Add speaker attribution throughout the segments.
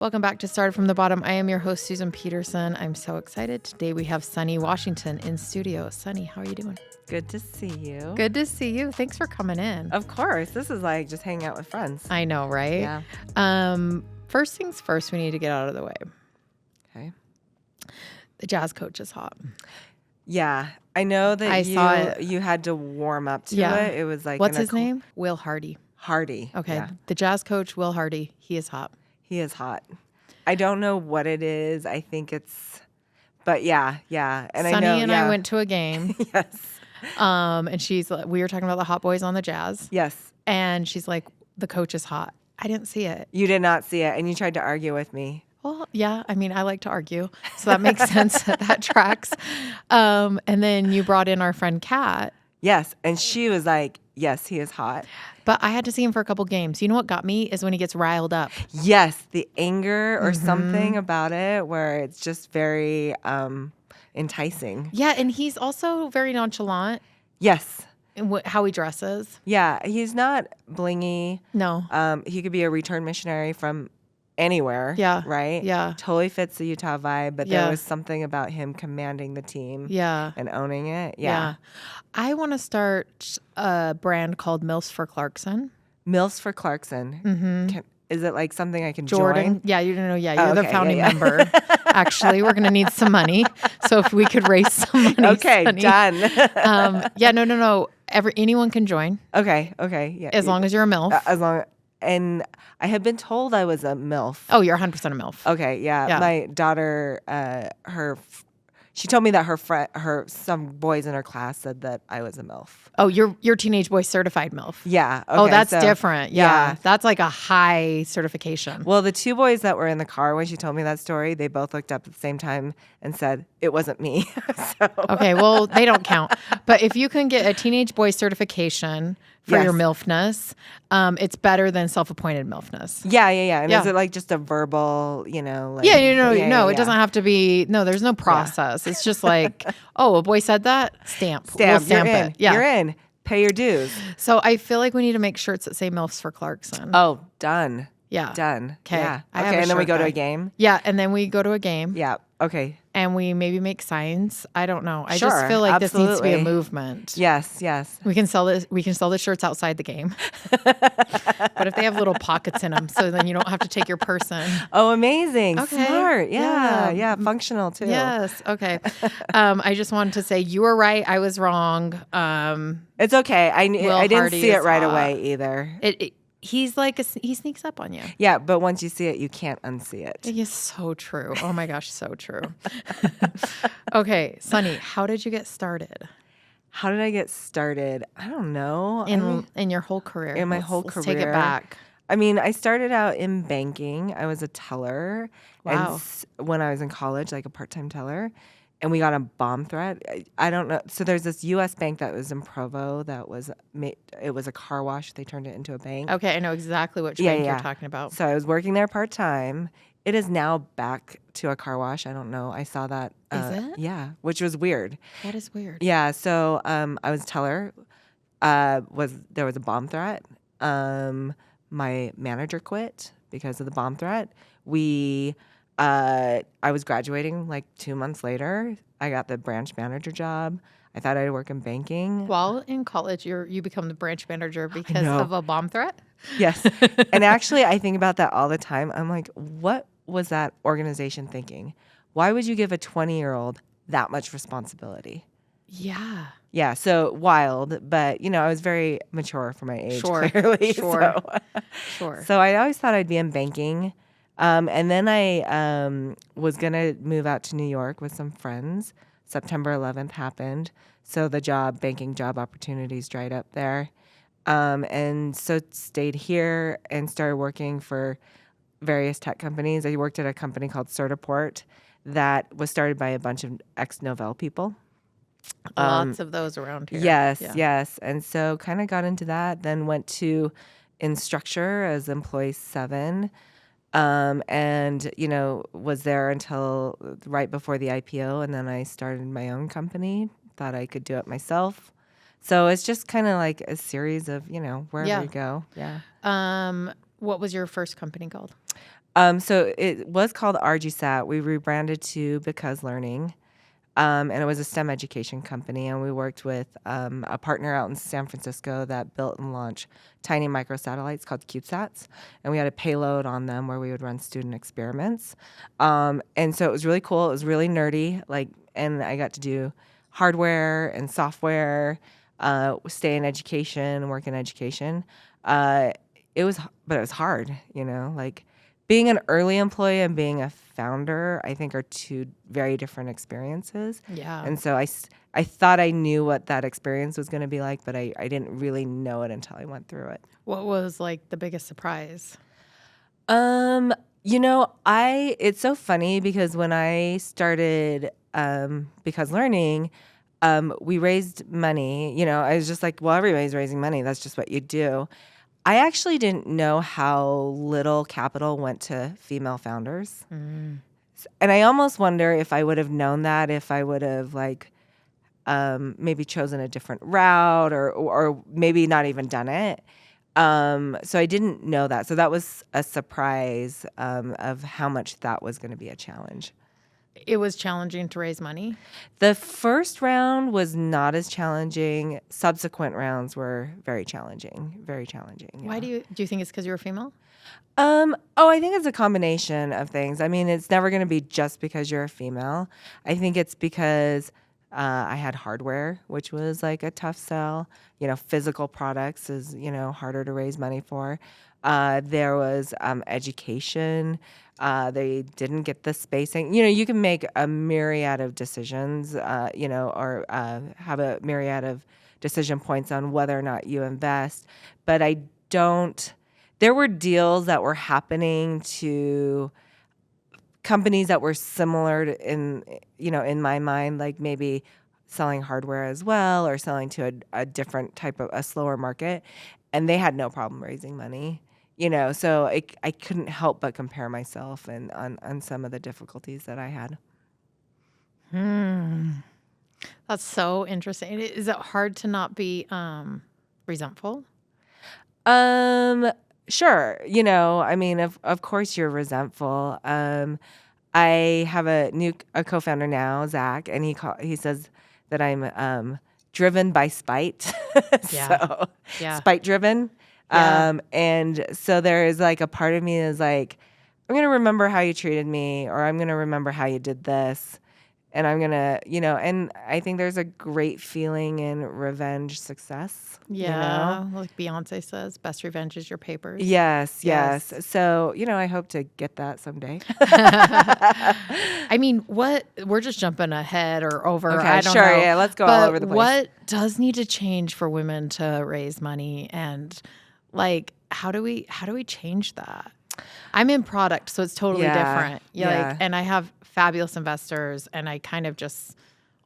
Speaker 1: Welcome back to Started from the Bottom. I am your host, Susan Peterson. I'm so excited. Today we have Sunny Washington in studio. Sunny, how are you doing?
Speaker 2: Good to see you.
Speaker 1: Good to see you. Thanks for coming in.
Speaker 2: Of course. This is like just hanging out with friends.
Speaker 1: I know, right?
Speaker 2: Yeah.
Speaker 1: First things first, we need to get out of the way.
Speaker 2: Okay.
Speaker 1: The jazz coach is hot.
Speaker 2: Yeah. I know that
Speaker 1: I saw it.
Speaker 2: You had to warm up to
Speaker 1: Yeah.
Speaker 2: it. It was like
Speaker 1: What's his name? Will Hardy.
Speaker 2: Hardy.
Speaker 1: Okay.
Speaker 2: Yeah.
Speaker 1: The jazz coach, Will Hardy. He is hot.
Speaker 2: He is hot. I don't know what it is. I think it's, but yeah. And
Speaker 1: Sunny
Speaker 2: I know,
Speaker 1: and I went to a game.
Speaker 2: Yes.
Speaker 1: And we were talking about the hot boys on the jazz.
Speaker 2: Yes.
Speaker 1: And she's like, the coach is hot. I didn't see it.
Speaker 2: You did not see it, and you tried to argue with me.
Speaker 1: Well, yeah. I mean, I like to argue, so that makes sense. That tracks. And then you brought in our friend Kat.
Speaker 2: Yes, and she was like, yes, he is hot.
Speaker 1: But I had to see him for a couple games. You know what got me is when he gets riled up.
Speaker 2: Yes, the anger or something about it where it's just very enticing.
Speaker 1: Yeah, and he's also very nonchalant
Speaker 2: Yes.
Speaker 1: in how he dresses.
Speaker 2: Yeah, he's not blingy.
Speaker 1: No.
Speaker 2: He could be a return missionary from anywhere.
Speaker 1: Yeah.
Speaker 2: Right?
Speaker 1: Yeah.
Speaker 2: Totally fits the Utah vibe, but
Speaker 1: Yeah.
Speaker 2: there was something about him commanding the team
Speaker 1: Yeah.
Speaker 2: and owning it.
Speaker 1: Yeah. I want to start a brand called Mills for Clarkson.
Speaker 2: Mills for Clarkson.
Speaker 1: Mm-hmm.
Speaker 2: Is it like something I can
Speaker 1: Jordan.
Speaker 2: join?
Speaker 1: Yeah, you don't know. Yeah,
Speaker 2: Oh,
Speaker 1: you're the
Speaker 2: okay,
Speaker 1: founding
Speaker 2: yeah.
Speaker 1: member. Actually, we're going to need some money. So if we could raise some money.
Speaker 2: Okay,
Speaker 1: Sunny.
Speaker 2: done.
Speaker 1: Yeah, no. Anyone can join
Speaker 2: Okay, yeah.
Speaker 1: as long as you're a MILF.
Speaker 2: As long and I had been told I was a MILF.
Speaker 1: Oh, you're 100% a MILF.
Speaker 2: Okay, yeah.
Speaker 1: Yeah.
Speaker 2: My daughter, she told me that some boys in her class said that I was a MILF.
Speaker 1: Oh, you're teenage boy certified MILF.
Speaker 2: Yeah. Okay,
Speaker 1: Oh, that's
Speaker 2: so,
Speaker 1: different. Yeah. That's like a high certification.
Speaker 2: Well, the two boys that were in the car when she told me that story, they both looked up at the same time and said it wasn't me. So.
Speaker 1: Okay, well, they don't count. But if you can get a teenage boy certification for
Speaker 2: Yes.
Speaker 1: your MILFness, it's better than self-appointed MILFness.
Speaker 2: Yeah. And
Speaker 1: Yeah.
Speaker 2: is it like just a verbal, like,
Speaker 1: Yeah, no, it
Speaker 2: yeah.
Speaker 1: doesn't have to be. No, there's no process. It's just like, oh, a boy said that, stamp. We'll stamp
Speaker 2: you're in.
Speaker 1: it. Yeah.
Speaker 2: You're in. Pay your dues.
Speaker 1: So I feel like we need to make shirts that say MILFs for Clarkson.
Speaker 2: Oh, done.
Speaker 1: Yeah.
Speaker 2: Done.
Speaker 1: 'Kay.
Speaker 2: Yeah.
Speaker 1: I have
Speaker 2: Okay,
Speaker 1: a
Speaker 2: and then we
Speaker 1: shirt
Speaker 2: go to
Speaker 1: guy.
Speaker 2: a game.
Speaker 1: Yeah, and then we go to a game.
Speaker 2: Yeah. Okay.
Speaker 1: And we maybe make signs. I don't know. I
Speaker 2: Sure,
Speaker 1: just feel like this needs to be a
Speaker 2: absolutely.
Speaker 1: movement.
Speaker 2: Yes.
Speaker 1: We can sell this. We can sell the shirts outside the game. But if they have little pockets in them, so then you don't have to take your purse in.
Speaker 2: Oh, amazing.
Speaker 1: Okay.
Speaker 2: Smart.
Speaker 1: Yeah.
Speaker 2: Yeah. Functional too.
Speaker 1: Yes. Okay. I just wanted to say you were right. I was wrong.
Speaker 2: It's okay. I
Speaker 1: Will
Speaker 2: didn't
Speaker 1: Hardy
Speaker 2: see it
Speaker 1: is
Speaker 2: right
Speaker 1: hot.
Speaker 2: away either.
Speaker 1: He's like he sneaks up on you.
Speaker 2: Yeah, but once you see it, you can't unsee it.
Speaker 1: It is so true. Oh my gosh, so true. Okay, Sunny, how did you get started
Speaker 2: How did I get started? I don't know.
Speaker 1: in your whole career?
Speaker 2: In my
Speaker 1: Let's-
Speaker 2: whole
Speaker 1: let's
Speaker 2: career.
Speaker 1: take it back.
Speaker 2: I mean, I started out in banking. I was a teller.
Speaker 1: Wow.
Speaker 2: And when I was in college, like a part-time teller. And we got a bomb threat. I don't know. So there's this U.S. bank that was in Provo that was it was a car wash. They turned it into a bank.
Speaker 1: Okay, I know exactly which
Speaker 2: Yeah,
Speaker 1: bank
Speaker 2: yeah.
Speaker 1: you're talking about.
Speaker 2: So I was working there part-time. It is now back to a car wash. I don't know. I saw that.
Speaker 1: Is it?
Speaker 2: Yeah, which was weird.
Speaker 1: That is weird.
Speaker 2: Yeah. So I was a teller. There was a bomb threat. My manager quit because of the bomb threat. I was graduating like 2 months later. I got the branch manager job. I thought I'd work in banking.
Speaker 1: While in college, you become the branch manager because
Speaker 2: know.
Speaker 1: of a bomb threat?
Speaker 2: Yes. And actually, I think about that all the time. I'm like, what was that organization thinking? Why would you give a 20-year-old that much responsibility?
Speaker 1: Yeah.
Speaker 2: Yeah, so wild, but I was very mature for my age,
Speaker 1: Sure,
Speaker 2: clearly.
Speaker 1: sure.
Speaker 2: So.
Speaker 1: Sure.
Speaker 2: So I always thought I'd be in banking. And then I was going to move out to New York with some friends. September 11th happened. So the banking job opportunities dried up there. And so stayed here and started working for various tech companies. I worked at a company called Certiport that was started by a bunch of ex-Novell people.
Speaker 1: Lots of those around here.
Speaker 2: Yes,
Speaker 1: Yeah.
Speaker 2: yes. And so kind of got into that, then went to Instructure as employee 7. And, was there until right before the IPO. And then I started my own company, thought I could do it myself. So it's just kind of like a series of, wherever
Speaker 1: Yeah.
Speaker 2: you go. Yeah.
Speaker 1: What was your first company called?
Speaker 2: So it was called RGSAT. We rebranded to Because Learning. And it was a STEM education company, and we worked with a partner out in San Francisco that built and launched tiny microsatellites called CubeSats, and we had a payload on them where we would run student experiments. And so it was really cool. It was really nerdy, and I got to do hardware and software, stay in education, work in education. But it was hard, being an early employee and being a founder, I think, are two very different experiences.
Speaker 1: Yeah.
Speaker 2: And so I thought I knew what that experience was going to be like, but I didn't really know it until I went through it.
Speaker 1: What was like the biggest surprise?
Speaker 2: It's so funny because when I started Because Learning, we raised money. I was just like, well, everybody's raising money. That's just what you do. I actually didn't know how little capital went to female founders.
Speaker 1: Mm.
Speaker 2: And I almost wonder if I would have known that, if I would have maybe chosen a different route or maybe not even done it. So I didn't know that. So that was a surprise of how much that was going to be a challenge.
Speaker 1: It was challenging to raise money?
Speaker 2: The first round was not as challenging. Subsequent rounds were very challenging. Very challenging. Yeah.
Speaker 1: Why do you think it's because you were female?
Speaker 2: I think it's a combination of things. I mean, it's never going to be just because you're a female. I think it's because I had hardware, which was like a tough sell. Physical products is, harder to raise money for. There was education. They didn't get the spacing. You can make a myriad of decisions, or have a myriad of decision points on whether or not you invest. But there were deals that were happening to companies that were similar in my mind, like maybe selling hardware as well or selling to a different type of a slower market. And they had no problem raising money. So I couldn't help but compare myself and on some of the difficulties that I had.
Speaker 1: That's so interesting. Is it hard to not be resentful?
Speaker 2: Sure. I mean, of course you're resentful. I have a co-founder now, Zach, and he says that I'm driven by spite.
Speaker 1: Yeah.
Speaker 2: Spite driven.
Speaker 1: Yeah.
Speaker 2: And so there is like a part of me is like, I'm going to remember how you treated me, or I'm going to remember how you did this. And I'm going to, and I think there's a great feeling in revenge success.
Speaker 1: Yeah. Like Beyonce says, best revenge is your papers.
Speaker 2: Yes. So, I hope to get that someday.
Speaker 1: I mean, we're just jumping ahead or over.
Speaker 2: Okay,
Speaker 1: I don't
Speaker 2: sure.
Speaker 1: know.
Speaker 2: Yeah, let's go all over the place.
Speaker 1: What does need to change for women to raise money? And how do we change that? I'm in product, so it's totally different. And I have fabulous investors, and I kind of just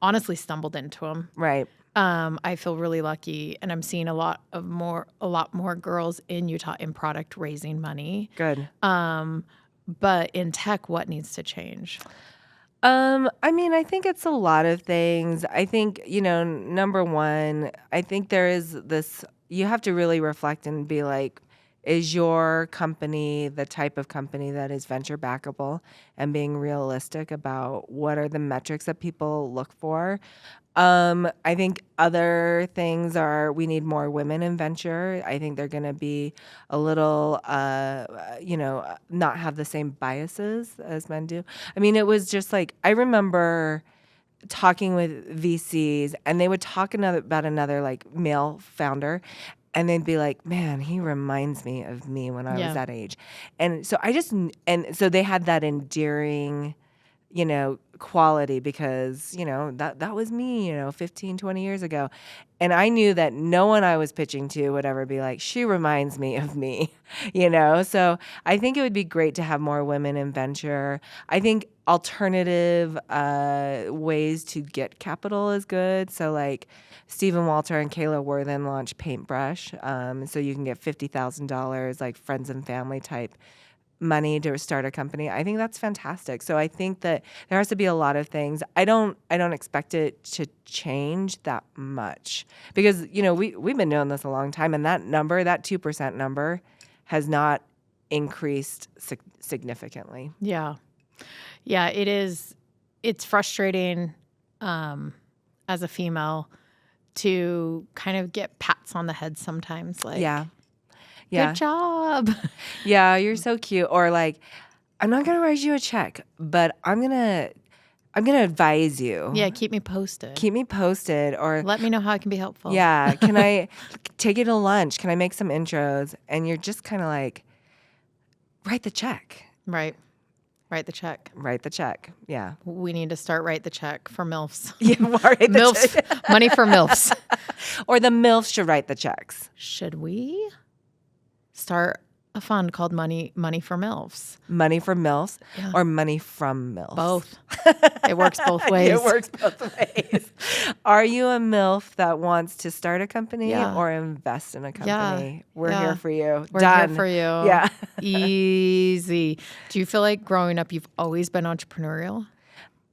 Speaker 1: honestly stumbled into them.
Speaker 2: Right.
Speaker 1: I feel really lucky, and I'm seeing a lot more girls in Utah in product raising money.
Speaker 2: Good.
Speaker 1: But in tech, what needs to change?
Speaker 2: I mean, I think it's a lot of things. I think, number one, I think there is this, you have to really reflect and be like, is your company the type of company that is venture backable and being realistic about what are the metrics that people look for? I think other things are we need more women in venture. I think they're going to be a little, not have the same biases as men do. I mean, it was just like, I remember talking with VCs and they would talk about another like male founder. And they'd be like, man, he reminds me of me when I was that age. And so so they had that endearing, quality because, that was me, 15, 20 years ago. And I knew that no one I was pitching to would ever be like, she reminds me of me, So I think it would be great to have more women in venture. I think alternative ways to get capital is good. So like Stephen Walter and Kayla Worthen launched Paintbrush. So you can get $50,000, like friends and family type money to start a company. I think that's fantastic. So I think that there has to be a lot of things. I don't expect it to change that much because, we've been doing this a long time, and that 2% number has not increased significantly.
Speaker 1: Yeah. Yeah, it is. It's frustrating as a female to kind of get pats on the head sometimes. Like,
Speaker 2: Yeah.
Speaker 1: good job.
Speaker 2: Yeah, you're so cute. Or like, I'm not gonna write you a check, but I'm gonna advise you.
Speaker 1: Yeah, keep me posted.
Speaker 2: Keep me posted, or
Speaker 1: let me know how I can be helpful.
Speaker 2: Yeah, can I take you to lunch? Can I make some intros? And you're just kind of like, write the check.
Speaker 1: Right. Write the check.
Speaker 2: Write the check. Yeah.
Speaker 1: We need to start write the check for MILFs.
Speaker 2: Yeah, write the
Speaker 1: MILFs.
Speaker 2: check.
Speaker 1: Money for MILFs.
Speaker 2: Or the MILFs should write the checks.
Speaker 1: Should we start a fund called Money for MILFs?
Speaker 2: Money for MILFs or money from MILFs?
Speaker 1: Both. It works both ways.
Speaker 2: It works both ways. Are you a MILF that wants to start a company or invest in a company?
Speaker 1: Yeah.
Speaker 2: We're here for you.
Speaker 1: We're
Speaker 2: Done.
Speaker 1: here for you.
Speaker 2: Yeah.
Speaker 1: Easy. Do you feel like growing up you've always been entrepreneurial?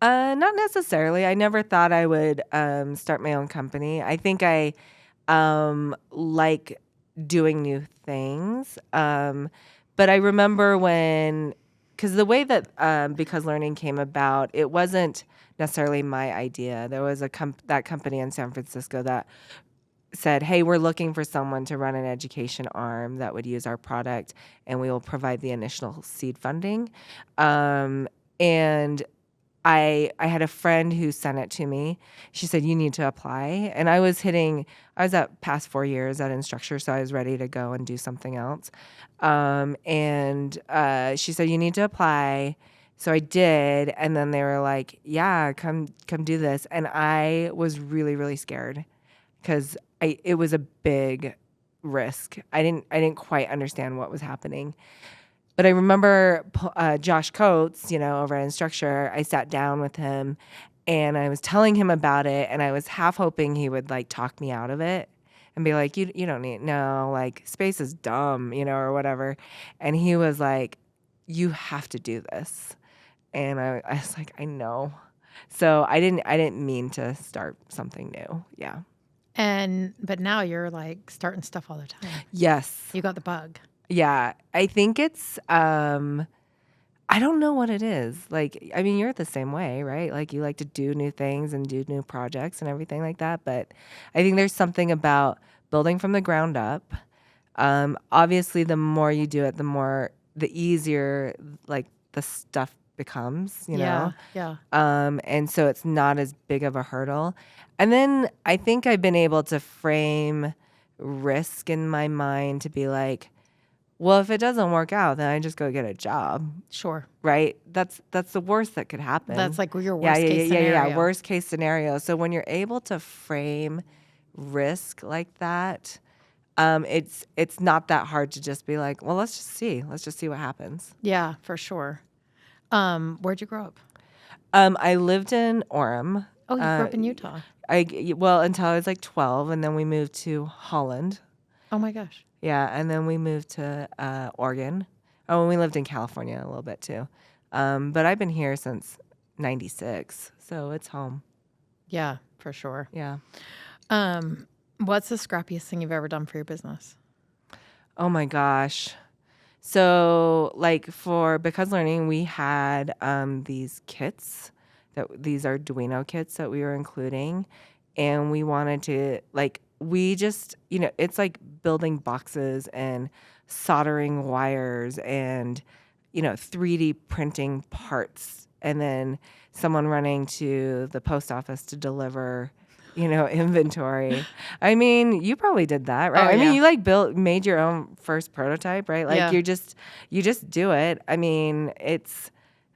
Speaker 2: Not necessarily. I never thought I would start my own company. I think I like doing new things. But I remember because the way that Because Learning came about, it wasn't necessarily my idea. There was that company in San Francisco that said, hey, we're looking for someone to run an education arm that would use our product, and we will provide the initial seed funding. And I had a friend who sent it to me. She said, you need to apply. And I was at past 4 years at Instructure, so I was ready to go and do something else. And she said, you need to apply. So I did. And then they were like, yeah, come do this. And I was really, really scared because it was a big risk. I didn't quite understand what was happening. But I remember Josh Coates, over at Instructure, I sat down with him and I was telling him about it, and I was half hoping he would like talk me out of it and be like, you don't need, no, like space is dumb, or whatever. And he was like, you have to do this. And I was like, I know. So I didn't mean to start something new. Yeah.
Speaker 1: But now you're like starting stuff all the time.
Speaker 2: Yes.
Speaker 1: You got the bug.
Speaker 2: Yeah, I think it's, I don't know what it is. Like, I mean, you're the same way, right? Like, you like to do new things and do new projects and everything like that. But I think there's something about building from the ground up. Obviously, the more you do it, the easier, like, the stuff becomes, know?
Speaker 1: Yeah.
Speaker 2: And so it's not as big of a hurdle. And then I think I've been able to frame risk in my mind to be like, well, if it doesn't work out, then I just go get a job.
Speaker 1: Sure.
Speaker 2: Right? That's the worst that could happen.
Speaker 1: That's like your worst case scenario.
Speaker 2: Yeah, worst case scenario. So when you're able to frame risk like that, it's not that hard to just be like, well, let's just see what happens.
Speaker 1: Yeah, for sure. Where'd you grow up?
Speaker 2: I lived in Orem.
Speaker 1: Oh, you grew up in Utah.
Speaker 2: Until I was like 12, and then we moved to Holland.
Speaker 1: Oh my gosh.
Speaker 2: Yeah, and then we moved to Oregon. Oh, and we lived in California a little bit too. But I've been here since '96, so it's home.
Speaker 1: Yeah, for sure.
Speaker 2: Yeah.
Speaker 1: What's the scrappiest thing you've ever done for your business?
Speaker 2: Oh my gosh. So, like for Because Learning, we had these kits these Arduino kits that we were including, and we wanted to we just, it's like building boxes and soldering wires and, 3D printing parts, and then someone running to the post office to deliver, inventory. I mean, you probably did that, right?
Speaker 1: Oh,
Speaker 2: I mean,
Speaker 1: yeah.
Speaker 2: you made your own first prototype, right? Like
Speaker 1: Yeah.
Speaker 2: you just do it. I mean, it's,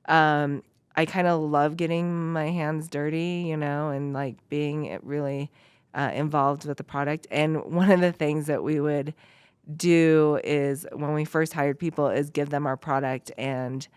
Speaker 2: I kind of love getting my hands dirty, and like being really involved with the product. And one of the things that we would do is when we first hired people is give them our product and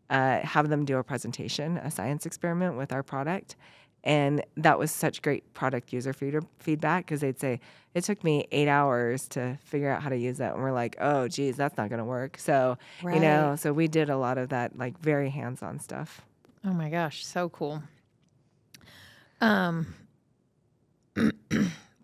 Speaker 2: have them do a presentation, a science experiment with our product. And that was such great product user feedback, because they'd say, it took me 8 hours to figure out how to use that. And we're like, oh, geez, that's not going to work. So,
Speaker 1: Right.
Speaker 2: so we did a lot of that, like very hands-on stuff.
Speaker 1: Oh my gosh, so cool.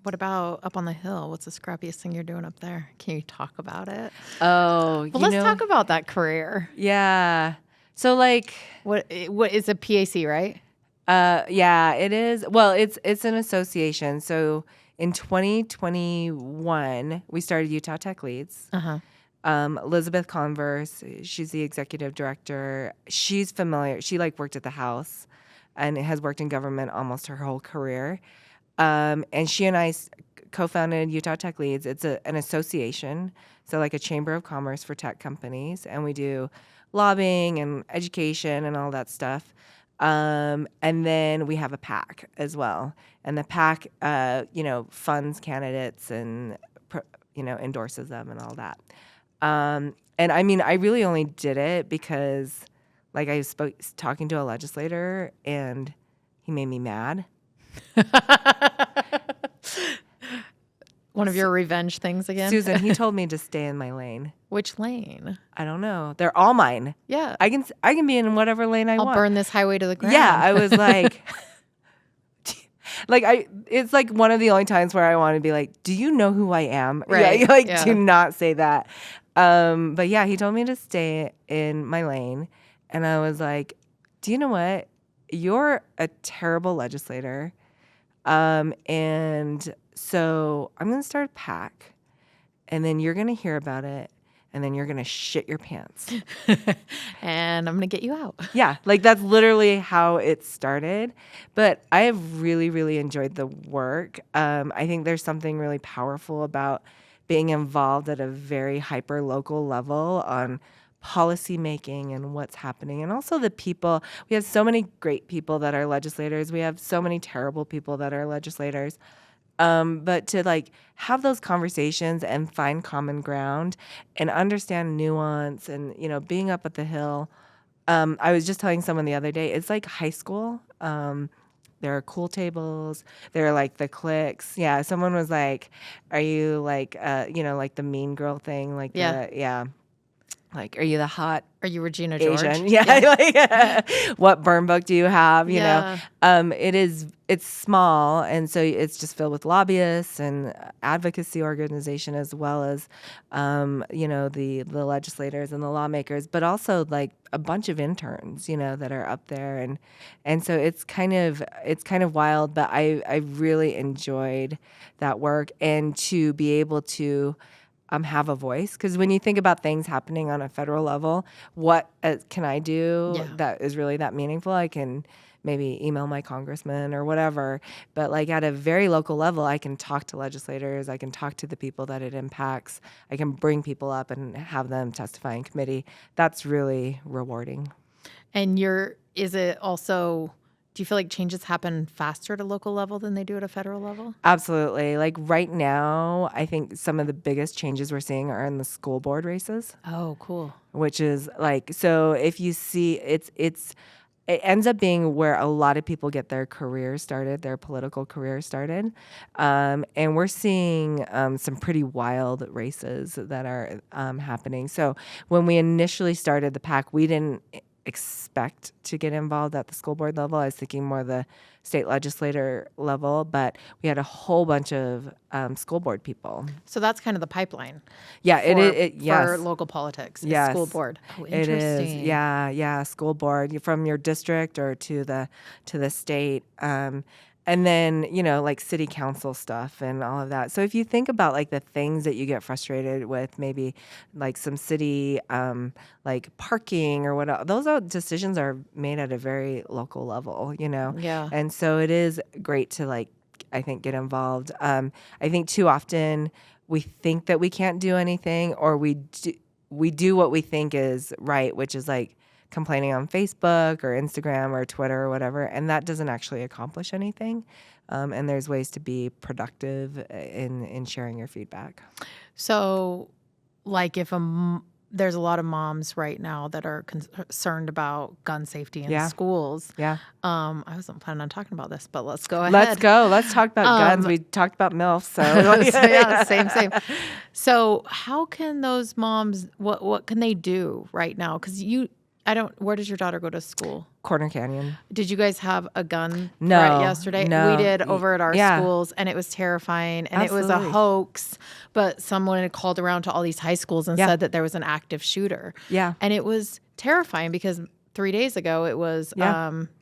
Speaker 1: What about up on the hill? What's the scrappiest thing you're doing up there? Can you talk about it?
Speaker 2: Oh,
Speaker 1: well, let's talk about that career.
Speaker 2: Yeah. So like,
Speaker 1: what is a PAC, right?
Speaker 2: Yeah, it is. Well, it's an association. So in 2021, we started Utah Tech Leads. Elizabeth Converse, she's the executive director. She's familiar. She like worked at the House and has worked in government almost her whole career. And she and I co-founded Utah Tech Leads. It's an association, so like a chamber of commerce for tech companies, and we do lobbying and education and all that stuff. And then we have a PAC as well, and the PAC, funds candidates and endorses them and all that. And I mean, I really only did it because, like, I was talking to a legislator and he made me mad.
Speaker 1: One of your revenge things again?
Speaker 2: Susan, he told me to stay in my lane.
Speaker 1: Which lane?
Speaker 2: I don't know. They're all mine.
Speaker 1: Yeah.
Speaker 2: I can be in whatever lane I want.
Speaker 1: I'll burn this highway to the ground.
Speaker 2: Yeah, I was like it's like one of the only times where I want to be like, do you know who I am?
Speaker 1: Right.
Speaker 2: Yeah, do not say that. But yeah, he told me to stay in my lane. And I was like, do you know what? You're a terrible legislator. And so I'm going to start a PAC, and then you're going to hear about it, and then you're going to shit your pants.
Speaker 1: And I'm going to get you out.
Speaker 2: Yeah, like that's literally how it started. But I have really, really enjoyed the work. I think there's something really powerful about being involved at a very hyper local level on policy making and what's happening, and also the people. We have so many great people that are legislators. We have so many terrible people that are legislators. But to like have those conversations and find common ground and understand nuance and, being up at the Hill. I was just telling someone the other day, it's like high school. There are cool tables. There are like the cliques. Yeah. Someone was like, are you like, like the mean girl thing? Like, yeah. Like, are you the hot
Speaker 1: Are you Regina George?
Speaker 2: Asian? Yeah. What burn book do you have? You know, it's small. And so it's just filled with lobbyists and advocacy organization, as well as, the legislators and the lawmakers, but also like a bunch of interns, that are up there. And so it's kind of wild, but I really enjoyed that work, and to be able to have a voice. Because when you think about things happening on a federal level, what can I do that is really that meaningful? I can maybe email my congressman or whatever. But like at a very local level, I can talk to legislators. I can talk to the people that it impacts. I can bring people up and have them testify in committee. That's really rewarding.
Speaker 1: And is it also... Do you feel like changes happen faster at a local level than they do at a federal level? Absolutely.
Speaker 2: Like right now, I think some of the biggest changes we're seeing are in the school board races.
Speaker 1: Oh, cool.
Speaker 2: Which is like, so if you see, it ends up being where a lot of people get their career started, their political career started. And we're seeing some pretty wild races that are happening. So when we initially started the PAC, we didn't expect to get involved at the school board level. I was thinking more the state legislator level, but we had a whole bunch of school board people.
Speaker 1: So that's kind of the pipeline.
Speaker 2: Yeah,
Speaker 1: for local politics.
Speaker 2: Yes,
Speaker 1: school board. Oh,
Speaker 2: interesting. It is. Yeah, school board from your district or to the state. And then, like city council stuff and all of that. So if you think about like the things that you get frustrated with, maybe like some city, like parking or what, those decisions are made at a very local level,
Speaker 1: Yeah.
Speaker 2: And so it is great to like, I think, get involved. I think too often we think that we can't do anything, or we do what we think is right, which is like complaining on Facebook or Instagram or Twitter or whatever, and that doesn't actually accomplish anything. And there's ways to be productive in sharing your feedback.
Speaker 1: So, like if there's a lot of moms right now that are concerned about gun safety in schools.
Speaker 2: Yeah.
Speaker 1: I wasn't planning on talking about this, but let's go ahead.
Speaker 2: Let's go. Let's talk about guns. We talked about MILFs. So
Speaker 1: same. So how can those moms, what can they do right now? Because Where does your daughter go to school?
Speaker 2: Corner Canyon.
Speaker 1: Did you guys have a gun
Speaker 2: No,
Speaker 1: threat yesterday?
Speaker 2: no.
Speaker 1: We did over at our
Speaker 2: Yeah.
Speaker 1: schools, and it was terrifying. And
Speaker 2: Absolutely.
Speaker 1: it was a hoax, but someone had called around to all these high schools and said that there was an active shooter.
Speaker 2: Yeah.
Speaker 1: And it was terrifying because 3 days ago it was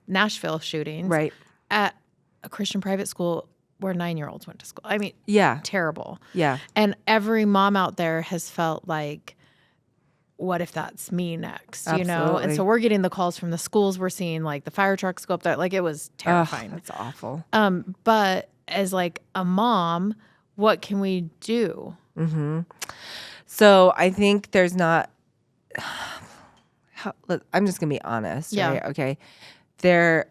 Speaker 1: Nashville shootings
Speaker 2: Right.
Speaker 1: at a Christian private school where 9-year-olds went to school. I mean, terrible.
Speaker 2: Yeah.
Speaker 1: And every mom out there has felt like, what if that's me next, you know? And so we're getting the calls from the schools. We're seeing like the fire trucks go up there. Like, it was terrifying.
Speaker 2: That's awful.
Speaker 1: But as like a mom, what can we do?
Speaker 2: So I think there's not, I'm just going to be honest, right? Okay. There,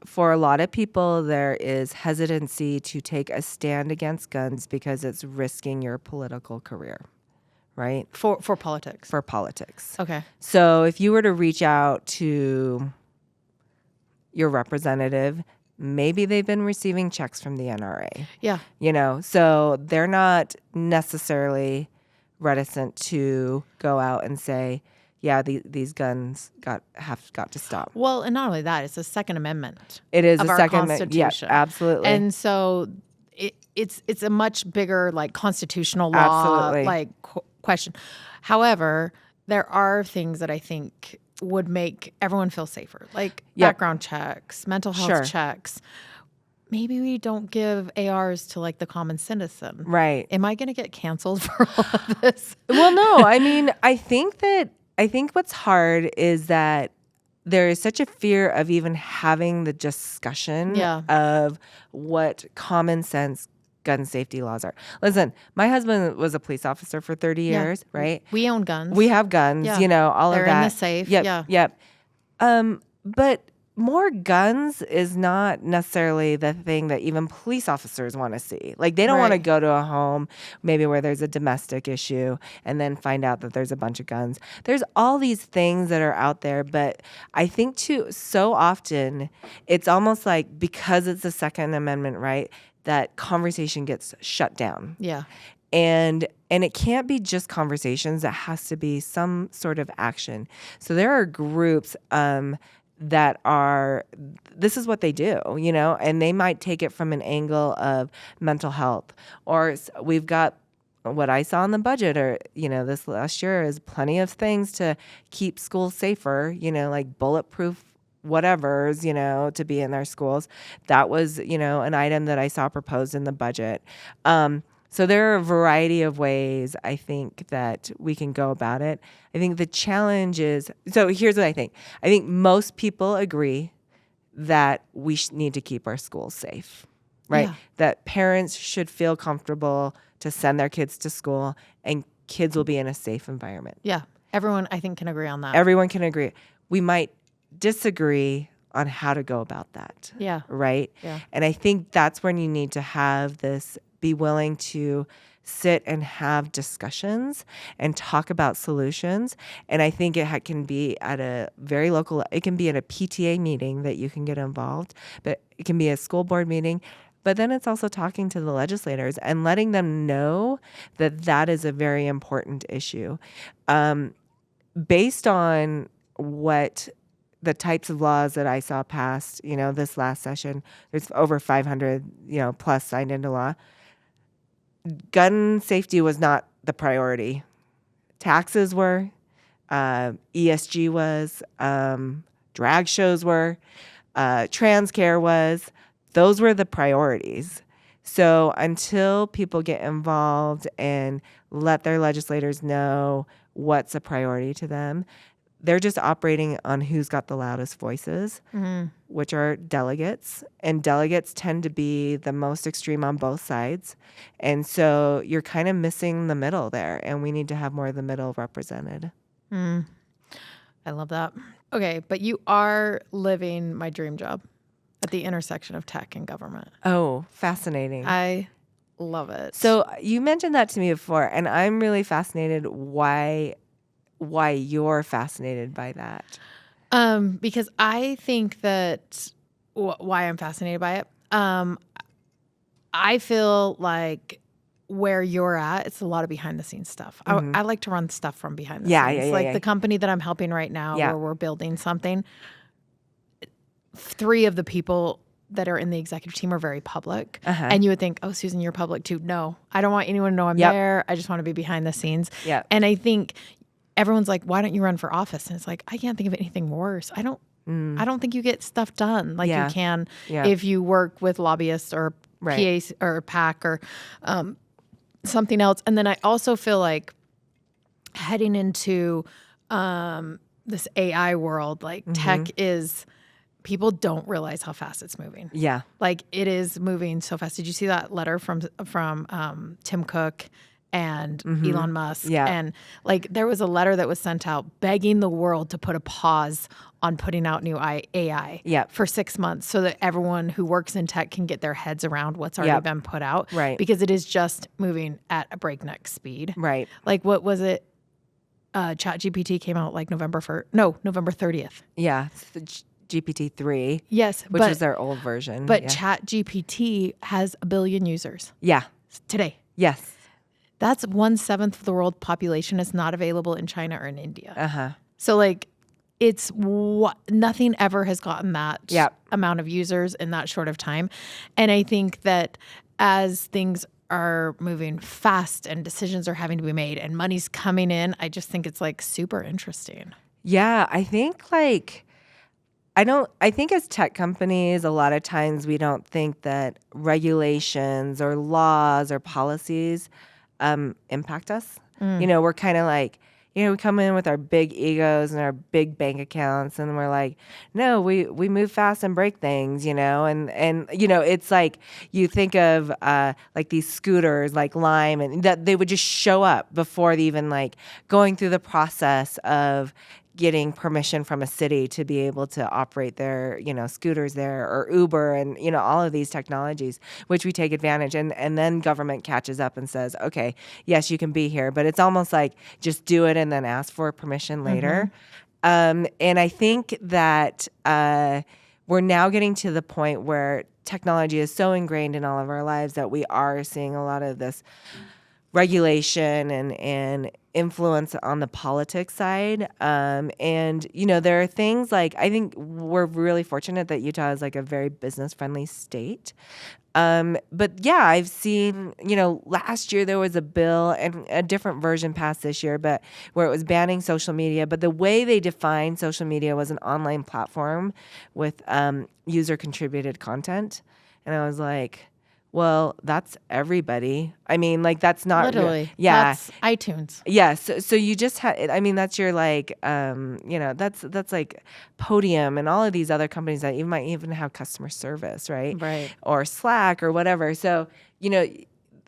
Speaker 2: for a lot of people, there is hesitancy to take a stand against guns because it's risking your political career. Right?
Speaker 1: For politics.
Speaker 2: For politics.
Speaker 1: Okay.
Speaker 2: So if you were to reach out to your representative, maybe they've been receiving checks from the NRA.
Speaker 1: Yeah.
Speaker 2: You know, so they're not necessarily reticent to go out and say, yeah, these guns have got to stop.
Speaker 1: Well, and not only that, it's a Second Amendment.
Speaker 2: It is
Speaker 1: of
Speaker 2: a
Speaker 1: our
Speaker 2: Second
Speaker 1: Constitution.
Speaker 2: Amendment. Yeah, absolutely.
Speaker 1: And so it's a much bigger like constitutional law like question. However, there are things that I think would make everyone feel safer, like background checks, mental health checks. Maybe we don't give ARs to like the common citizen.
Speaker 2: Right.
Speaker 1: Am I going to get canceled for all of this?
Speaker 2: Well, no. I mean, I think what's hard is that there is such a fear of even having the discussion of what common sense gun safety laws are. Listen, my husband was a police officer for 30 years, right?
Speaker 1: We own guns.
Speaker 2: We have guns, you know, all
Speaker 1: They're
Speaker 2: of that.
Speaker 1: in the safe.
Speaker 2: Yep. But more guns is not necessarily the thing that even police officers want to see. Like, they don't want to go to a home maybe where there's a domestic issue and then find out that there's a bunch of guns. There's all these things that are out there, but I think too, so often it's almost like because it's the Second Amendment, right, that conversation gets shut down.
Speaker 1: Yeah.
Speaker 2: And it can't be just conversations. It has to be some sort of action. So there are groups that are, this is what they do, you know, and they might take it from an angle of mental health. Or we've got what I saw in the budget, or, you know, this last year is plenty of things to keep schools safer, you know, like bulletproof whatevers, you know, to be in their schools. That was, you know, an item that I saw proposed in the budget. So there are a variety of ways I think that we can go about it. I think the challenge is, so here's what I think. I think most people agree that we need to keep our schools safe, right? Yeah. That parents should feel comfortable to send their kids to school and kids will be in a safe environment.
Speaker 1: Yeah. Everyone, I think, can agree on that.
Speaker 2: Everyone can agree. We might disagree on how to go about that.
Speaker 1: Yeah.
Speaker 2: Right?
Speaker 1: Yeah.
Speaker 2: And I think that's when you need to have this, be willing to sit and have discussions and talk about solutions. And I think it can be at a very local, it can be at a PTA meeting that you can get involved, but it can be a school board meeting. But then it's also talking to the legislators and letting them know that that is a very important issue. Based on what the types of laws that I saw passed, you know, this last session, there's over 500, you know, plus signed into law. Gun safety was not the priority. Taxes were, ESG was, drag shows were, trans care was. Those were the priorities. So until people get involved and let their legislators know what's a priority to them, they're just operating on who's got the loudest voices, which are delegates. And delegates tend to be the most extreme on both sides. And so you're kind of missing the middle there. And we need to have more of the middle represented.
Speaker 1: I love that. Okay, but you are living my dream job at the intersection of tech and government.
Speaker 2: Oh, fascinating.
Speaker 1: I love it.
Speaker 2: So you mentioned that to me before, and I'm really fascinated why you're fascinated by that.
Speaker 1: Because I think that why I'm fascinated by it. I feel like where you're at, it's a lot of behind the scenes stuff. I like to run stuff from behind the
Speaker 2: Yeah,
Speaker 1: scenes.
Speaker 2: yeah, yeah,
Speaker 1: Like
Speaker 2: yeah.
Speaker 1: the company that I'm helping right now,
Speaker 2: Yeah.
Speaker 1: where we're building something, 3 of the people that are in the executive team are very public. And you would think, oh, Susan, you're public too. No, I don't want anyone to know I'm there. I just want to be behind the scenes.
Speaker 2: Yep.
Speaker 1: And I think everyone's like, why don't you run for office? And it's like, I can't think of anything worse. I don't think you get stuff done like you can if you work with lobbyists or PAC or PAC or something else. And then I also feel like heading into this AI world, like tech is, people don't realize how fast it's moving.
Speaker 2: Yeah.
Speaker 1: Like it is moving so fast. Did you see that letter from Tim Cook and Elon Musk?
Speaker 2: Yeah.
Speaker 1: And like there was a letter that was sent out begging the world to put a pause on putting out new AI for 6 months so that everyone who works in tech can get their heads around what's already been put out.
Speaker 2: Right.
Speaker 1: Because it is just moving at a breakneck speed.
Speaker 2: Right.
Speaker 1: Like what was it? ChatGPT came out like November 30th.
Speaker 2: Yeah. GPT-3.
Speaker 1: Yes.
Speaker 2: Which is their old version.
Speaker 1: But ChatGPT has 1 billion users.
Speaker 2: Yeah.
Speaker 1: Today.
Speaker 2: Yes.
Speaker 1: That's 1/7 of the world population is not available in China or in India. So like it's nothing ever has gotten that amount of users in that short of time. And I think that as things are moving fast and decisions are having to be made and money's coming in, I just think it's like super interesting.
Speaker 2: Yeah. I think like, I think as tech companies, a lot of times we don't think that regulations or laws or policies impact us. We're kind of like, we come in with our big egos and our big bank accounts and we're like, no, we move fast and break things, and it's like you think of like these scooters like Lime and that they would just show up before even like going through the process of getting permission from a city to be able to operate their, scooters there or Uber and, all of these technologies, which we take advantage. And then government catches up and says, okay, yes, you can be here. But it's almost like just do it and then ask for permission later. And I think that we're now getting to the point where technology is so ingrained in all of our lives that we are seeing a lot of this regulation and influence on the politics side. And, there are things like, I think we're really fortunate that Utah is like a very business-friendly state. But yeah, I've seen, last year there was a bill and a different version passed this year, but where it was banning social media. But the way they defined social media was an online platform with user-contributed content. And I was like, well, that's everybody. I mean, like that's not
Speaker 1: literally.
Speaker 2: Yeah,
Speaker 1: that's iTunes.
Speaker 2: Yes. So you just had. I mean, that's your like. That's like Podium and all of these other companies that you might even have customer service, right?
Speaker 1: Right.
Speaker 2: Or Slack or whatever. So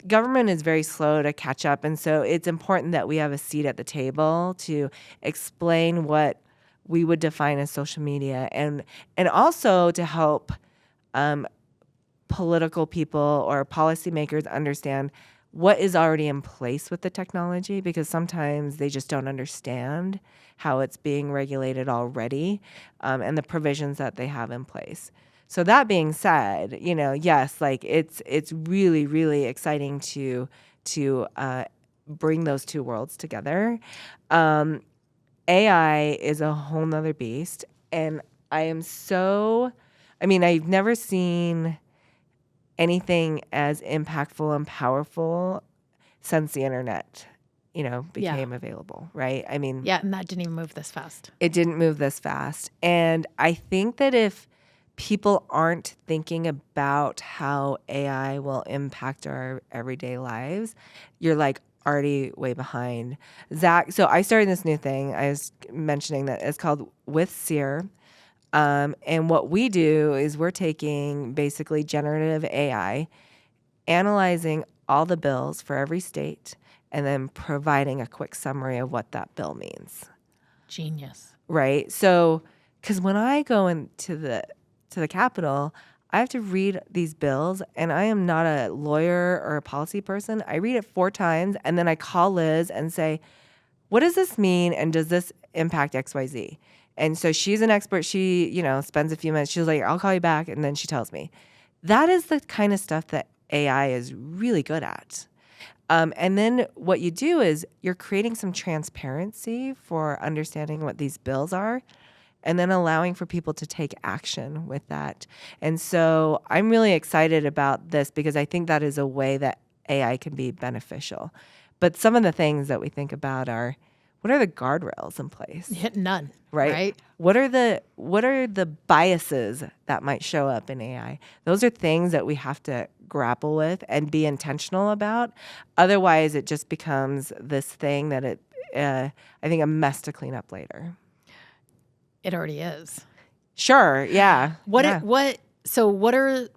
Speaker 2: government is very slow to catch up, and so it's important that we have a seat at the table to explain what we would define as social media, and also to help political people or policymakers understand what is already in place with the technology, because sometimes they just don't understand how it's being regulated already, and the provisions that they have in place. So that being said, yes, like it's really, really exciting to bring those two worlds together. AI is a whole nother beast, and I've never seen anything as impactful and powerful since the internet, became available, right? I mean,
Speaker 1: and that didn't even move this fast.
Speaker 2: It didn't move this fast. And I think that if people aren't thinking about how AI will impact our everyday lives, you're like already way behind. Zach, so I started this new thing. I was mentioning that it's called With Seer. And what we do is we're taking basically generative AI, analyzing all the bills for every state, and then providing a quick summary of what that bill means.
Speaker 1: Genius.
Speaker 2: Right? So, because when I go into the Capitol, I have to read these bills, and I am not a lawyer or a policy person. I read it 4 times, and then I call Liz and say, what does this mean, and does this impact XYZ? And so she's an expert. She, spends a few minutes. She's like, I'll call you back. And then she tells me. That is the kind of stuff that AI is really good at. And then what you do is you're creating some transparency for understanding what these bills are, and then allowing for people to take action with that. And so I'm really excited about this because I think that is a way that AI can be beneficial. But some of the things that we think about are, what are the guardrails in place?
Speaker 1: None.
Speaker 2: Right? What are the biases that might show up in AI? Those are things that we have to grapple with and be intentional about. Otherwise, it just becomes this thing that I think a mess to clean up later.
Speaker 1: It already is.
Speaker 2: Sure. Yeah.
Speaker 1: So what are,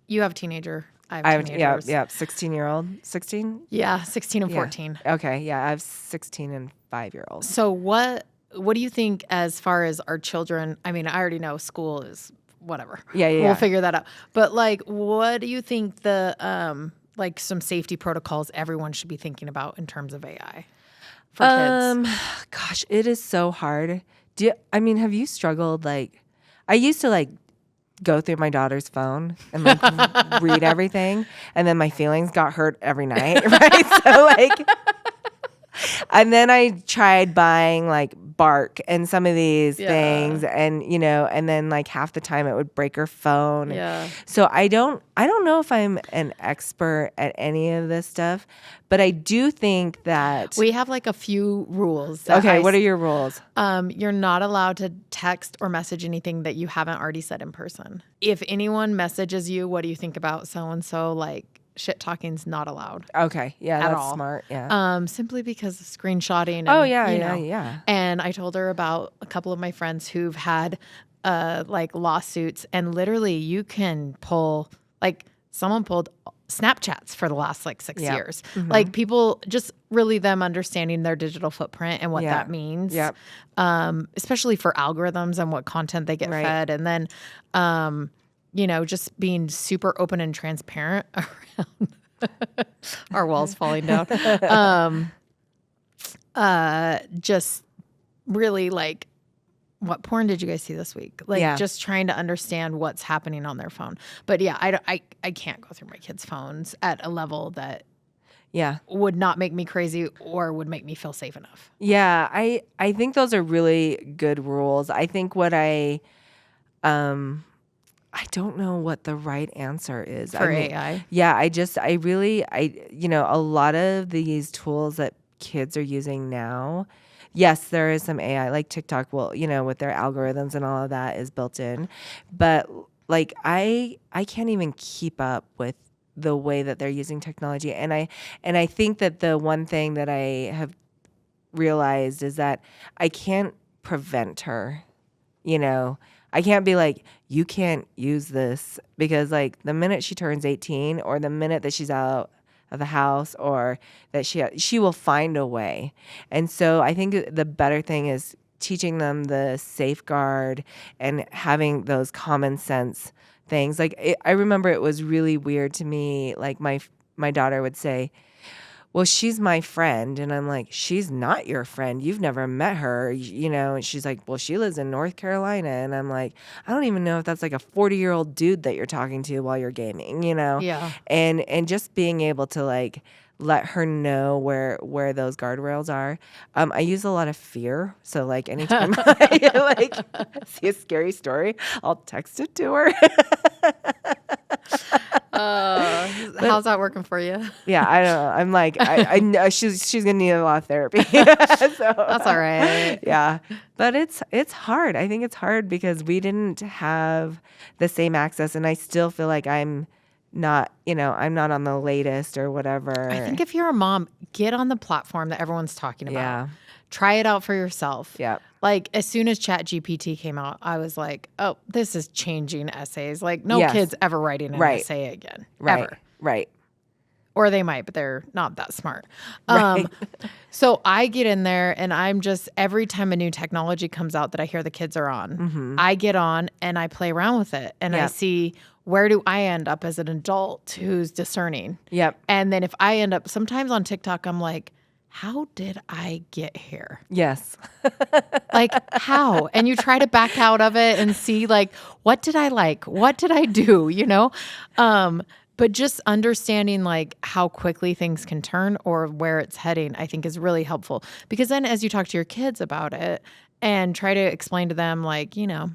Speaker 1: you have a teenager. I have teenagers.
Speaker 2: Yeah. 16-year-old. 16?
Speaker 1: Yeah. 16 and 14.
Speaker 2: Okay. Yeah. I have 16 and 5-year-olds.
Speaker 1: So what do you think as far as our children? I mean, I already know school is whatever.
Speaker 2: Yeah.
Speaker 1: We'll figure that out. But like, what do you think the, like some safety protocols everyone should be thinking about in terms of AI for kids?
Speaker 2: Gosh, it is so hard. Have you struggled? Like, I used to like go through my daughter's phone and like read everything, and then my feelings got hurt every night, right? So like, and then I tried buying like bark and some of these things, and and then like half the time it would break her phone.
Speaker 1: Yeah.
Speaker 2: So I don't know if I'm an expert at any of this stuff, but I do think that
Speaker 1: we have like a few rules.
Speaker 2: Okay, what are your rules?
Speaker 1: You're not allowed to text or message anything that you haven't already said in person. If anyone messages you, what do you think about so-and-so? Like, shit talking's not allowed.
Speaker 2: Okay. Yeah, that's
Speaker 1: all.
Speaker 2: Smart. Yeah.
Speaker 1: Simply because of screenshotting. And,
Speaker 2: yeah.
Speaker 1: And I told her about a couple of my friends who've had like lawsuits, and literally you can pull, like someone pulled Snapchats for the last like 6 years. Mm-hmm. Like people just really them understanding their digital footprint and what that means. Yep. Especially for algorithms and what content they get fed. And then, just being super open and transparent around our walls falling down. Just really like, what porn did you guys see this week? Like just trying to understand what's happening on their phone. But yeah, I can't go through my kids' phones at a level that would not make me crazy or would make me feel safe enough.
Speaker 2: Yeah, I think those are really good rules. I think what I don't know what the right answer is.
Speaker 1: For AI?
Speaker 2: Yeah, a lot of these tools that kids are using now, yes, there is some AI, like TikTok will, with their algorithms and all of that is built in. But like I can't even keep up with the way that they're using technology. And I think that the one thing that I have realized is that I can't prevent her, I can't be like, you can't use this, because like the minute she turns 18 or the minute that she's out of the house or that she will find a way. And so I think the better thing is teaching them the safeguard and having those common sense things. Like I remember it was really weird to me. Like my daughter would say, well, she's my friend. And I'm like, she's not your friend. You've never met her, And she's like, well, she lives in North Carolina. And I'm like, I don't even know if that's like a 40-year-old dude that you're talking to while you're gaming,
Speaker 1: Yeah.
Speaker 2: And just being able to like let her know where those guardrails are. I use a lot of fear. So like anytime I like see a scary story, I'll text it to her.
Speaker 1: How's that working for you?
Speaker 2: Yeah, I don't know. I'm like, I know she's gonna need a lot of therapy. So,
Speaker 1: that's all right.
Speaker 2: Yeah, but it's hard. I think it's hard because we didn't have the same access, and I still feel like I'm not on the latest or whatever.
Speaker 1: I think if you're a mom, get on the platform that everyone's talking about.
Speaker 2: Yeah.
Speaker 1: Try it out for yourself.
Speaker 2: Yeah.
Speaker 1: Like as soon as ChatGPT came out, I was like, oh, this is changing essays. Like no kid's ever writing an essay again.
Speaker 2: Right.
Speaker 1: Ever.
Speaker 2: Right.
Speaker 1: Or they might, but they're not that smart.
Speaker 2: Right.
Speaker 1: So I get in there and I'm just, every time a new technology comes out that I hear the kids are on, I get on and I play around with it. And I see, where do I end up as an adult who's discerning?
Speaker 2: Yep.
Speaker 1: And then if I end up, sometimes on TikTok, I'm like, how did I get here?
Speaker 2: Yes.
Speaker 1: Like how? And you try to back out of it and see like, what did I like? What did I do? But just understanding like how quickly things can turn or where it's heading, I think is really helpful. Because then as you talk to your kids about it and try to explain to them like, you know,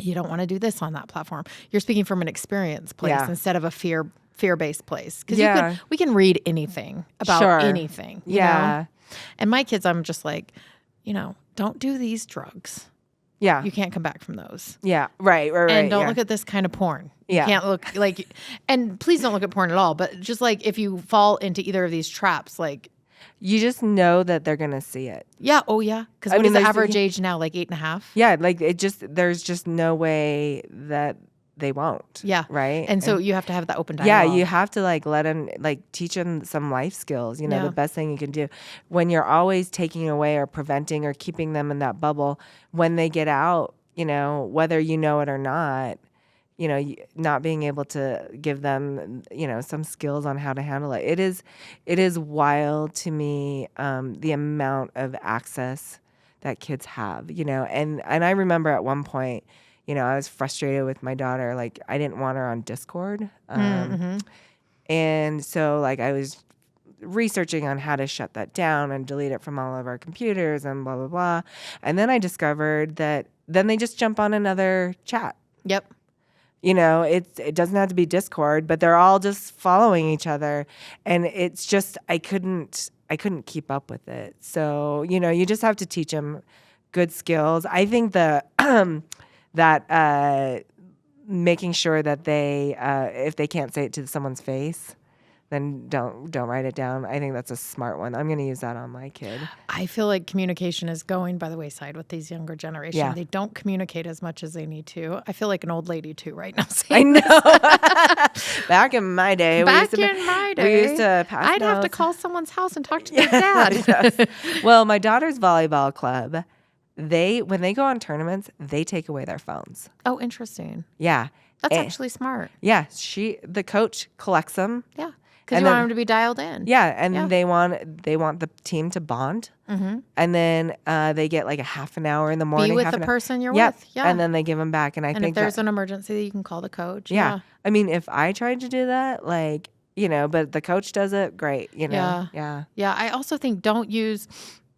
Speaker 1: you don't want to do this on that platform. You're speaking from an experience place instead of a fear-based place. Because we can read anything about anything, you know? And my kids, I'm just like, you know, don't do these drugs.
Speaker 2: Yeah.
Speaker 1: You can't come back from those.
Speaker 2: Yeah. Right.
Speaker 1: And don't look at this kind of porn.
Speaker 2: Yeah.
Speaker 1: You can't look like, and please don't look at porn at all. But just like if you fall into either of these traps, like.
Speaker 2: You just know that they're going to see it.
Speaker 1: Yeah. Oh, yeah. Because what is the average age now? Like 8.5?
Speaker 2: Yeah. Like there's just no way that they won't.
Speaker 1: Yeah.
Speaker 2: Right.
Speaker 1: And so you have to have that open dialogue.
Speaker 2: Yeah. You have to like let them, like teach them some life skills. You know, the best thing you can do when you're always taking away or preventing or keeping them in that bubble, when they get out, you know, whether you know it or not, you know, not being able to give them, you know, some skills on how to handle it. It is wild to me, the amount of access that kids have, you know, and I remember at one point, you know, I was frustrated with my daughter. Like I didn't want her on Discord. And so like I was researching on how to shut that down and delete it from all of our computers and blah, blah, blah. And then I discovered that then they just jump on another chat.
Speaker 1: Yep.
Speaker 2: You know, it doesn't have to be Discord, but they're all just following each other. And it's just, I couldn't keep up with it. So, you know, you just have to teach them good skills. I think that making sure that they, if they can't say it to someone's face, then don't write it down. I think that's a smart one. I'm going to use that on my kid.
Speaker 1: I feel like communication is going by the wayside with these younger generations.
Speaker 2: Yeah.
Speaker 1: They don't communicate as much as they need to. I feel like an old lady too right now.
Speaker 2: I know. Back in my day, we used to pass
Speaker 1: I'd have to call someone's house and talk to their dad.
Speaker 2: Well, my daughter's volleyball club, when they go on tournaments, they take away their phones.
Speaker 1: Oh, interesting.
Speaker 2: Yeah.
Speaker 1: That's actually smart.
Speaker 2: Yeah. The coach collects them.
Speaker 1: Yeah. Because you want them to be dialed in.
Speaker 2: Yeah, and they want the team to bond, and then they get like a half an hour in the morning.
Speaker 1: Be with the person you're with. Yeah,
Speaker 2: and then they give them back. And I think
Speaker 1: if there's an emergency, you can call the coach.
Speaker 2: Yeah. I mean, if I tried to do that, like, you know, but the coach does it, great. You know.
Speaker 1: Yeah. I also think don't use.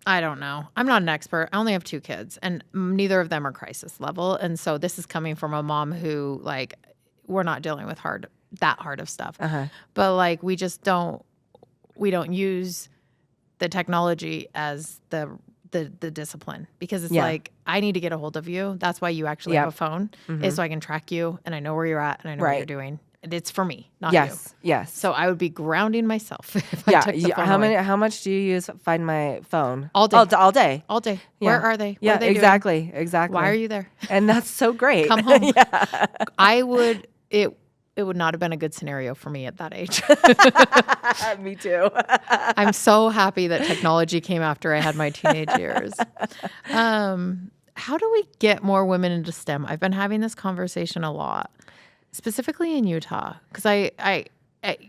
Speaker 1: I don't know. I'm not an expert. I only have 2 kids, and neither of them are crisis level. And so this is coming from a mom who, like, we're not dealing with that hard of stuff. But like we don't use the technology as the discipline, because it's like I need to get a hold of you. That's why you actually have a phone, is so I can track you and I know where you're at and I know what you're doing. It's for me, not you.
Speaker 2: Yes.
Speaker 1: So I would be grounding myself if I took the phone away.
Speaker 2: How much do you use Find My Phone?
Speaker 1: All day.
Speaker 2: All day.
Speaker 1: All day. Yeah. Where are they? What
Speaker 2: Yeah,
Speaker 1: are they
Speaker 2: exactly.
Speaker 1: doing?
Speaker 2: Exactly.
Speaker 1: Why are you there?
Speaker 2: And that's so great.
Speaker 1: Come home. It would not have been a good scenario for me at that age.
Speaker 2: Me too.
Speaker 1: I'm so happy that technology came after I had my teenage years. How do we get more women into STEM? I've been having this conversation a lot, specifically in Utah, because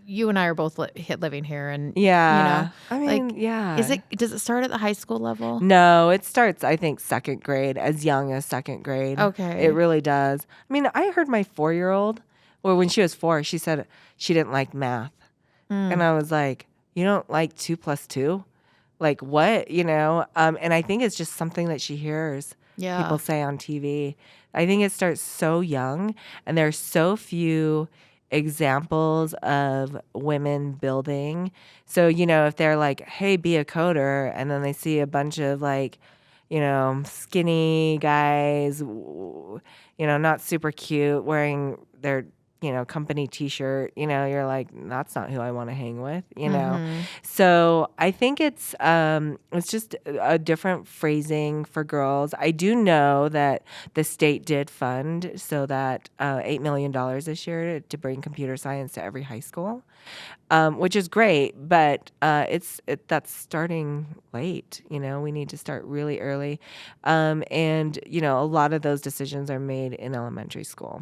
Speaker 1: you and I are both living here, and you know,
Speaker 2: I mean,
Speaker 1: like, does it start at the high school level?
Speaker 2: No, it starts, I think, second grade, as young as second grade.
Speaker 1: Okay,
Speaker 2: it really does. I mean, I heard my 4-year-old. Well, when she was 4, she said she didn't like math. And I was like, you don't like 2 + 2? Like what? You know? And I think it's just something that she hears people say on TV. I think it starts so young, and there's so few examples of women building. So, you know, if they're like, hey, be a coder, and then they see a bunch of like, you know, skinny guys, you know, not super cute, wearing their, you know, company t-shirt, you know, you're like, that's not who I want to hang with, you know? So I think it's just a different phrasing for girls. I do know that the state did fund so that $8 million this year to bring computer science to every high school, which is great, but that's starting late. You know, we need to start really early. And, you know, a lot of those decisions are made in elementary school.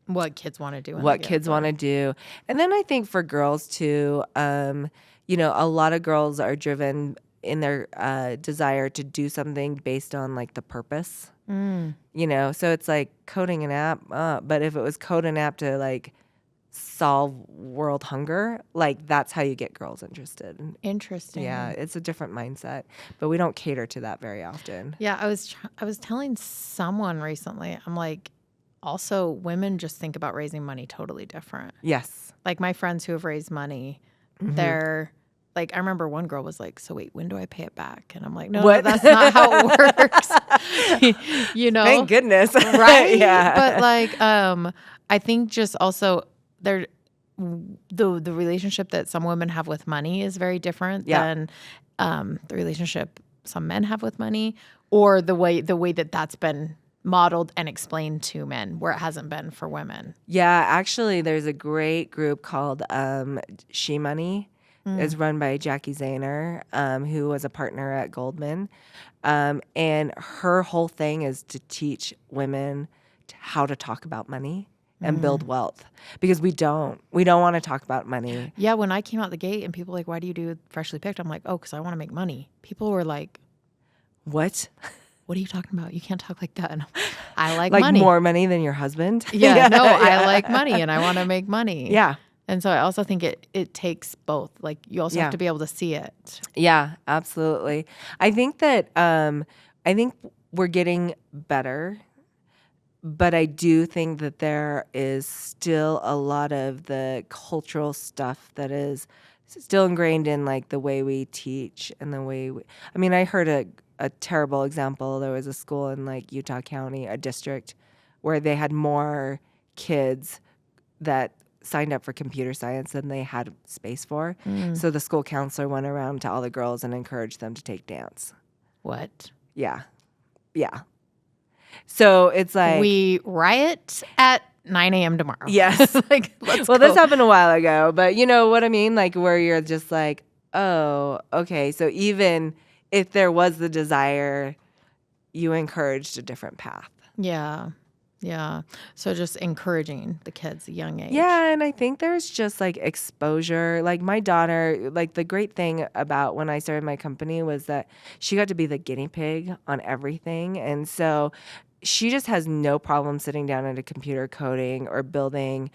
Speaker 1: What kids want to do.
Speaker 2: What kids want to do. And then I think for girls too, you know, a lot of girls are driven in their desire to do something based on like the purpose. You know, so it's like coding an app, but if it was code an app to like solve world hunger, like that's how you get girls interested.
Speaker 1: Interesting.
Speaker 2: Yeah, it's a different mindset, but we don't cater to that very often.
Speaker 1: Yeah, I was telling someone recently, I'm like, also women just think about raising money totally different.
Speaker 2: Yes.
Speaker 1: Like my friends who have raised money, they're like, I remember one girl was like, so wait, when do I pay it back? And I'm like, no, that's not how it works. You know?
Speaker 2: Thank goodness.
Speaker 1: Right?
Speaker 2: Yeah.
Speaker 1: But like, I think just also the relationship that some women have with money is very different than the relationship some men have with money, or the way that that's been modeled and explained to men where it hasn't been for women.
Speaker 2: Yeah, actually, there's a great group called She Money. It's run by Jackie Zahner, who was a partner at Goldman. And her whole thing is to teach women how to talk about money and build wealth, because we don't want to talk about money.
Speaker 1: Yeah, when I came out the gate and people were like, why do you do Freshly Picked? I'm like, oh, because I want to make money. People were like,
Speaker 2: what?
Speaker 1: What are you talking about? You can't talk like that. And I like
Speaker 2: Like
Speaker 1: money.
Speaker 2: more money than your husband?
Speaker 1: Yeah, no, I like money and I want to make money.
Speaker 2: Yeah.
Speaker 1: And so I also think it takes both. Like you also have to be able to see it.
Speaker 2: Yeah, absolutely. I think that we're getting better, but I do think that there is still a lot of the cultural stuff that is still ingrained in like the way we teach and the way I heard a terrible example. There was a school in like Utah County, a district, where they had more kids that signed up for computer science than they had space for. So the school counselor went around to all the girls and encouraged them to take dance.
Speaker 1: What?
Speaker 2: Yeah. Yeah. So it's like,
Speaker 1: we riot at 9 a.m. tomorrow.
Speaker 2: Yes.
Speaker 1: Like, let's
Speaker 2: well,
Speaker 1: go.
Speaker 2: this happened a while ago, but you know what I mean? Like where you're just like, oh, okay. So even if there was the desire, you encouraged a different path.
Speaker 1: Yeah. Yeah. So just encouraging the kids at a young age.
Speaker 2: Yeah. And I think there's just like exposure. Like my daughter, like the great thing about when I started my company was that she got to be the guinea pig on everything. And so she just has no problem sitting down at a computer coding or building,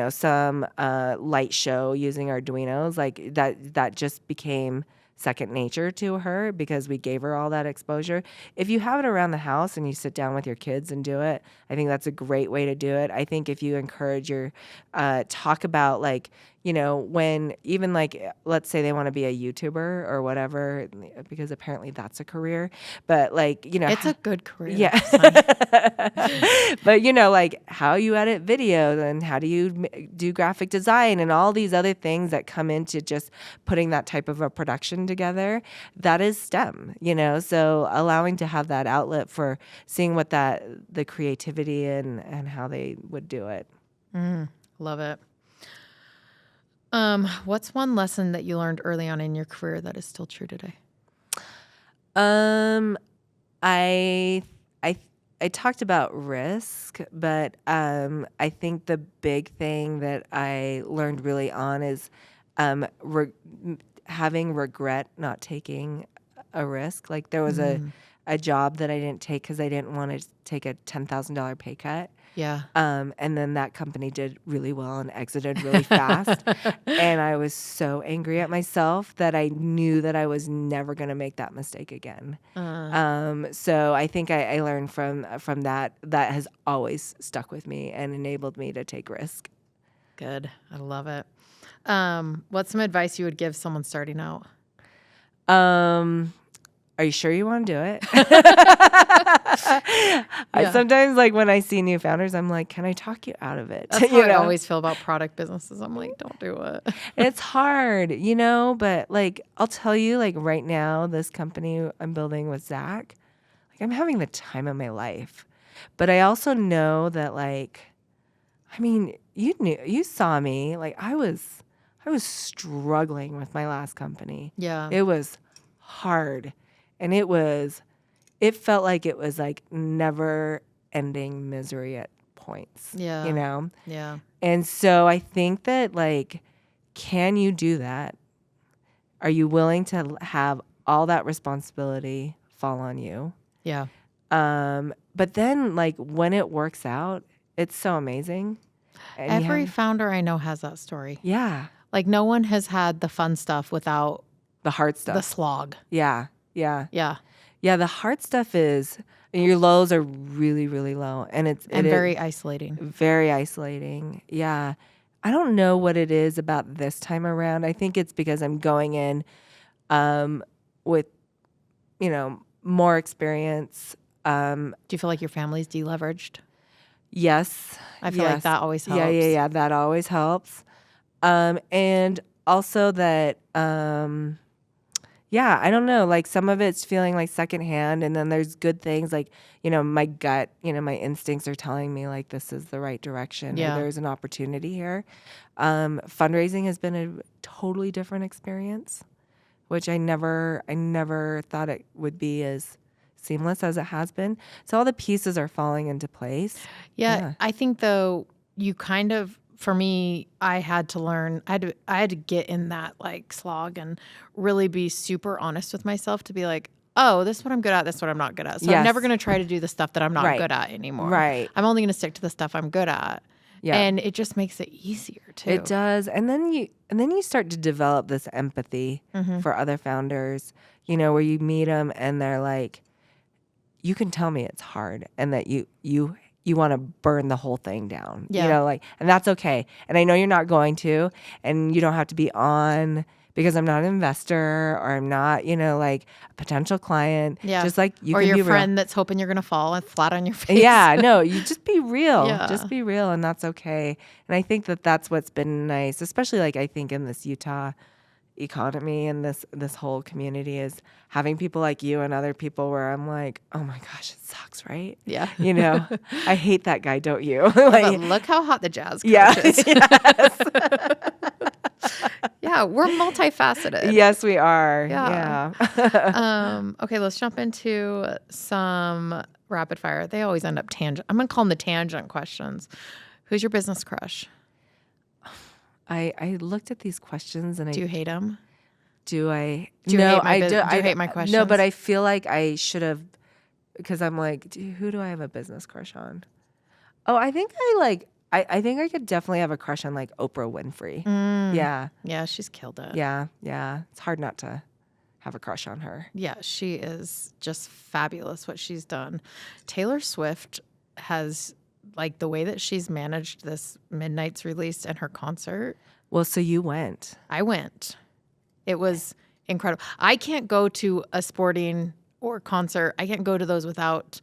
Speaker 2: some light show using Arduinos. Like that just became second nature to her because we gave her all that exposure. If you have it around the house and you sit down with your kids and do it, I think that's a great way to do it. I think if you encourage your talk about like, when even like, let's say they want to be a YouTuber or whatever, because apparently that's a career, but like,
Speaker 1: it's a good career.
Speaker 2: Yeah. But like how you edit videos and how do you do graphic design and all these other things that come into just putting that type of a production together, that is STEM, so allowing to have that outlet for seeing what the creativity and how they would do it.
Speaker 1: Love it. What's one lesson that you learned early on in your career that is still true today?
Speaker 2: I talked about risk, but I think the big thing that I learned really on is having regret not taking a risk. Like there was a job that I didn't take because I didn't want to take a $10,000 pay cut.
Speaker 1: Yeah.
Speaker 2: And then that company did really well and exited really fast. And I was so angry at myself that I knew that I was never going to make that mistake again. So I think I learned from that. That has always stuck with me and enabled me to take risk.
Speaker 1: Good. I love it. What's some advice you would give someone starting out?
Speaker 2: Are you sure you want to do it?
Speaker 1: Yeah.
Speaker 2: Sometimes, like when I see new founders, I'm like, can I talk you out of it?
Speaker 1: That's how I always feel about product businesses. I'm like, don't do it.
Speaker 2: It's hard, but like I'll tell you, like right now, this company I'm building with Zach, like I'm having the time of my life. But I also know that, like, you saw me, like I was struggling with my last company.
Speaker 1: Yeah.
Speaker 2: It was hard. And it felt like it was like never ending misery at points.
Speaker 1: Yeah. Yeah.
Speaker 2: And so I think that, like, can you do that? Are you willing to have all that responsibility fall on you?
Speaker 1: Yeah.
Speaker 2: But then, like, when it works out, it's so amazing. And
Speaker 1: Every founder I know has that story.
Speaker 2: Yeah.
Speaker 1: Like no one has had the fun stuff without
Speaker 2: The hard stuff.
Speaker 1: the slog.
Speaker 2: Yeah. Yeah.
Speaker 1: Yeah.
Speaker 2: Yeah. The hard stuff is your lows are really, really low. And it
Speaker 1: very isolating.
Speaker 2: Very isolating. Yeah. I don't know what it is about this time around. I think it's because I'm going in with, more experience.
Speaker 1: Do you feel like your family's deleveraged?
Speaker 2: Yes.
Speaker 1: I feel like that always helps.
Speaker 2: Yeah. That always helps. And also that, I don't know, like some of it's feeling like secondhand, and then there's good things like, my gut, my instincts are telling me like this is the right direction.
Speaker 1: Yeah.
Speaker 2: Or there's an opportunity here. Fundraising has been a totally different experience, which I never thought it would be as seamless as it has been. So all the pieces are falling into place.
Speaker 1: Yeah. I think though you kind of, for me, I had to learn, I had to get in that like slog and really be super honest with myself to be like, oh, this is what I'm good at. This is what I'm not good at. So I'm never going to try to do the stuff that I'm not good at anymore.
Speaker 2: Right.
Speaker 1: I'm only going to stick to the stuff I'm good at. Yeah. And it just makes it easier too.
Speaker 2: It does. And then you start to develop this empathy for other founders, where you meet them and they're like, you can tell me it's hard and that you want to burn the whole thing down, and that's okay. And I know you're not going to, and you don't have to be on because I'm not an investor or I'm not, a potential client. Yeah. Just like you
Speaker 1: or
Speaker 2: can
Speaker 1: your
Speaker 2: be
Speaker 1: friend
Speaker 2: real.
Speaker 1: That's hoping you're going to fall flat on your face.
Speaker 2: Yeah, no, you just be real.
Speaker 1: Yeah.
Speaker 2: Just be real, and that's okay. And I think that that's what's been nice, especially I think in this Utah economy and this whole community is having people like you and other people where I'm like, oh my gosh, it sucks, right?
Speaker 1: Yeah.
Speaker 2: I hate that guy, don't you?
Speaker 1: But look how hot the jazz coach is.
Speaker 2: Yes.
Speaker 1: Yeah, we're multifaceted.
Speaker 2: Yes, we are. Yeah.
Speaker 1: Okay, let's jump into some rapid fire. They always end up tangent. I'm going to call them the tangent questions. Who's your business crush?
Speaker 2: I looked at these questions and
Speaker 1: do you hate them?
Speaker 2: Do I?
Speaker 1: Do you hate my questions?
Speaker 2: No, but I feel like I should have, because I'm like, who do I have a business crush on? Oh, I think I think I could definitely have a crush on like Oprah Winfrey. Yeah.
Speaker 1: Yeah, she's killed it.
Speaker 2: Yeah. It's hard not to have a crush on her.
Speaker 1: Yeah, she is just fabulous what she's done. Taylor Swift has like the way that she's managed this Midnight's release and her concert.
Speaker 2: Well, so you went.
Speaker 1: I went. It was incredible. I can't go to a sporting or concert. I can't go to those without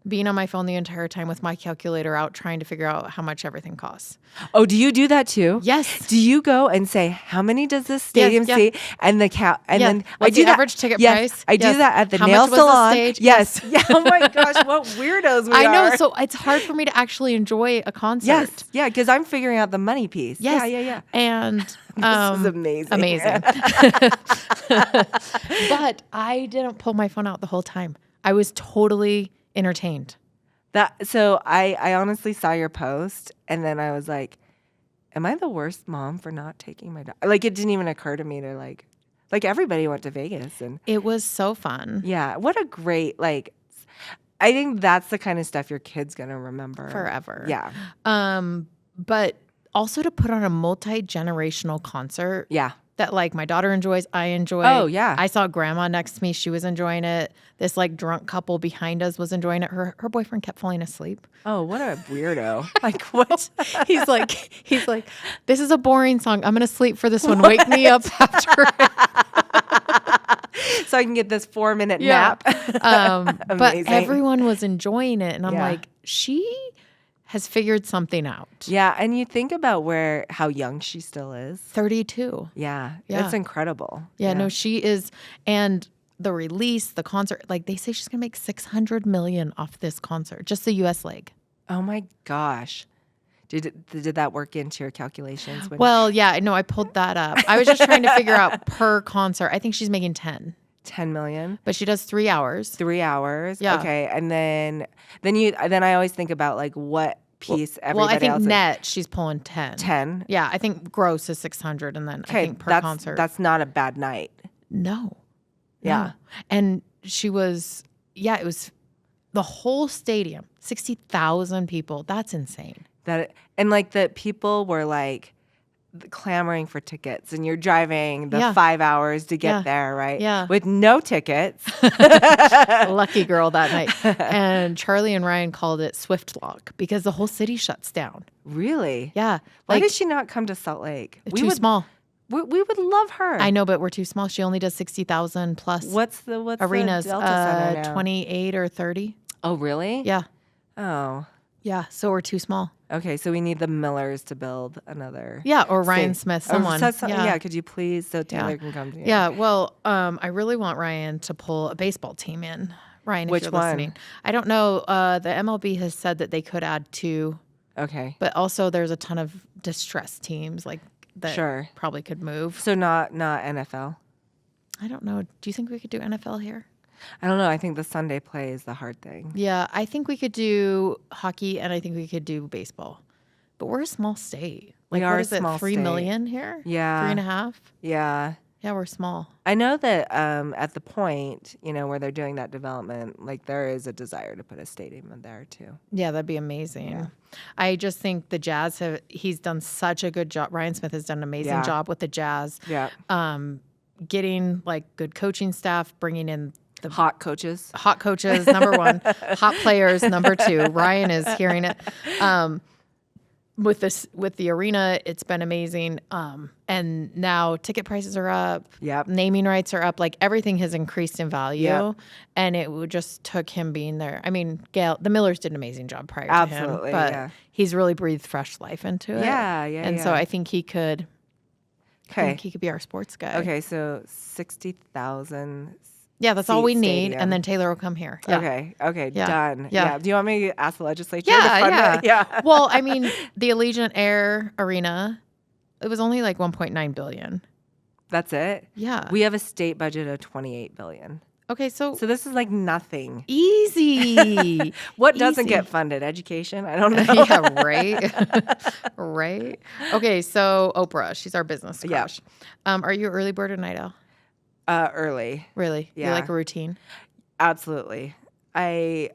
Speaker 1: being on my phone the entire time with my calculator out trying to figure out how much everything costs.
Speaker 2: Oh, do you do that too?
Speaker 1: Yes.
Speaker 2: Do you go and say, how many does this stadium seat? And then
Speaker 1: what's the average ticket price?
Speaker 2: I do that at the nail salon. Yes. Yeah. Oh my gosh, what weirdos we are.
Speaker 1: I know. So it's hard for me to actually enjoy a concert.
Speaker 2: Yes. Yeah, because I'm figuring out the money piece.
Speaker 1: Yes.
Speaker 2: Yeah.
Speaker 1: And
Speaker 2: this is amazing.
Speaker 1: Amazing. But I didn't pull my phone out the whole time. I was totally entertained.
Speaker 2: So I honestly saw your post and then I was like, am I the worst mom for not taking my dog? Like it didn't even occur to me to like everybody went to Vegas and
Speaker 1: it was so fun.
Speaker 2: Yeah. What a great I think that's the kind of stuff your kid's gonna remember
Speaker 1: forever.
Speaker 2: Yeah.
Speaker 1: But also to put on a multi-generational concert.
Speaker 2: Yeah.
Speaker 1: That like my daughter enjoys, I enjoy.
Speaker 2: Oh, yeah.
Speaker 1: I saw grandma next to me. She was enjoying it. This like drunk couple behind us was enjoying it. Her boyfriend kept falling asleep.
Speaker 2: Oh, what a weirdo. Like what?
Speaker 1: He's like, this is a boring song. I'm going to sleep for this one. Wake me up after it.
Speaker 2: So I can get this 4-minute nap.
Speaker 1: But everyone was enjoying it. And I'm like, she has figured something out.
Speaker 2: Yeah, and you think about how young she still is.
Speaker 1: 32.
Speaker 2: Yeah. That's incredible.
Speaker 1: Yeah, no, she is. And the release, the concert, like they say she's going to make $600 million off this concert, just the U.S. leg.
Speaker 2: Oh my gosh. Did that work into your calculations?
Speaker 1: Well, yeah, no, I pulled that up. I was just trying to figure out per concert. I think she's making 10
Speaker 2: million.
Speaker 1: But she does 3 hours.
Speaker 2: 3 hours.
Speaker 1: Yeah.
Speaker 2: Okay. And then I always think about like what piece everybody else.
Speaker 1: Well, I think net she's pulling 10.
Speaker 2: 10.
Speaker 1: Yeah, I think gross is 600, and then I think per concert.
Speaker 2: That's not a bad night.
Speaker 1: No.
Speaker 2: Yeah.
Speaker 1: No. And she was. Yeah, it was the whole stadium, 60,000 people. That's insane.
Speaker 2: And like the people were like clamoring for tickets, and you're driving the
Speaker 1: Yeah.
Speaker 2: 5 hours to get
Speaker 1: Yeah.
Speaker 2: there, right?
Speaker 1: Yeah.
Speaker 2: With no tickets.
Speaker 1: Lucky girl that night. And Charlie and Ryan called it Swift Lock because the whole city shuts down.
Speaker 2: Really?
Speaker 1: Yeah.
Speaker 2: Why
Speaker 1: Like,
Speaker 2: did she not come to Salt Lake?
Speaker 1: too small.
Speaker 2: We would love her.
Speaker 1: I know, but we're too small. She only does 60,000 plus.
Speaker 2: What's
Speaker 1: arenas?
Speaker 2: the Delta Center now?
Speaker 1: 28 or 30.
Speaker 2: Oh, really?
Speaker 1: Yeah.
Speaker 2: Oh.
Speaker 1: Yeah. So we're too small.
Speaker 2: Okay, so we need the Millers to build another.
Speaker 1: Yeah, or Ryan
Speaker 2: state.
Speaker 1: Smith, someone.
Speaker 2: Yeah, could you please, so Taylor can come to you.
Speaker 1: Yeah, well, I really want Ryan to pull a baseball team in. Ryan, if
Speaker 2: Which
Speaker 1: you're
Speaker 2: one?
Speaker 1: listening. I don't know. The MLB has said that they could add 2.
Speaker 2: Okay.
Speaker 1: But also there's a ton of distressed teams like that probably could move.
Speaker 2: So not NFL?
Speaker 1: I don't know. Do you think we could do NFL here?
Speaker 2: I don't know. I think the Sunday play is the hard thing.
Speaker 1: Yeah, I think we could do hockey and I think we could do baseball. But we're a small state. Like,
Speaker 2: we are
Speaker 1: what is
Speaker 2: a small
Speaker 1: it, 3
Speaker 2: state.
Speaker 1: million here?
Speaker 2: Yeah.
Speaker 1: 3.5?
Speaker 2: Yeah.
Speaker 1: Yeah, we're small.
Speaker 2: I know that at the point, where they're doing that development, like there is a desire to put a stadium in there too.
Speaker 1: Yeah, that'd be amazing.
Speaker 2: Yeah.
Speaker 1: I just think the Jazz he's done such a good job. Ryan Smith has done an amazing job with the Jazz.
Speaker 2: Yeah.
Speaker 1: Getting like good coaching staff, bringing in the
Speaker 2: hot coaches,
Speaker 1: number 1, hot players, number 2. Ryan is hearing it. With the arena, it's been amazing. And now ticket prices are up.
Speaker 2: Yep.
Speaker 1: Naming rights are up. Like everything has increased in value.
Speaker 2: Yep.
Speaker 1: And it just took him being there. I mean, the Millers did an amazing job prior to him. But he's really breathed fresh life into it.
Speaker 2: Yeah.
Speaker 1: And so I think he could.
Speaker 2: Okay.
Speaker 1: I think he could be our sports guy.
Speaker 2: Okay, so 60,000.
Speaker 1: Yeah, that's all we need,
Speaker 2: stadium.
Speaker 1: and then Taylor will come here. Yeah.
Speaker 2: Okay,
Speaker 1: Yeah.
Speaker 2: done.
Speaker 1: Yeah.
Speaker 2: Do you want me to ask the legislature?
Speaker 1: Yeah.
Speaker 2: Yeah.
Speaker 1: Well, I mean, the Allegiant Air Arena, it was only like $1.9 billion.
Speaker 2: That's it?
Speaker 1: Yeah.
Speaker 2: We have a state budget of $28 billion.
Speaker 1: Okay, so
Speaker 2: this is like nothing.
Speaker 1: Easy.
Speaker 2: What doesn't get funded? Education? I don't know.
Speaker 1: Yeah, right. Right. Okay, so Oprah, she's our business crush.
Speaker 2: Yeah.
Speaker 1: Are you early bird or night owl?
Speaker 2: Early.
Speaker 1: Really?
Speaker 2: Yeah.
Speaker 1: You like a routine?
Speaker 2: Absolutely. I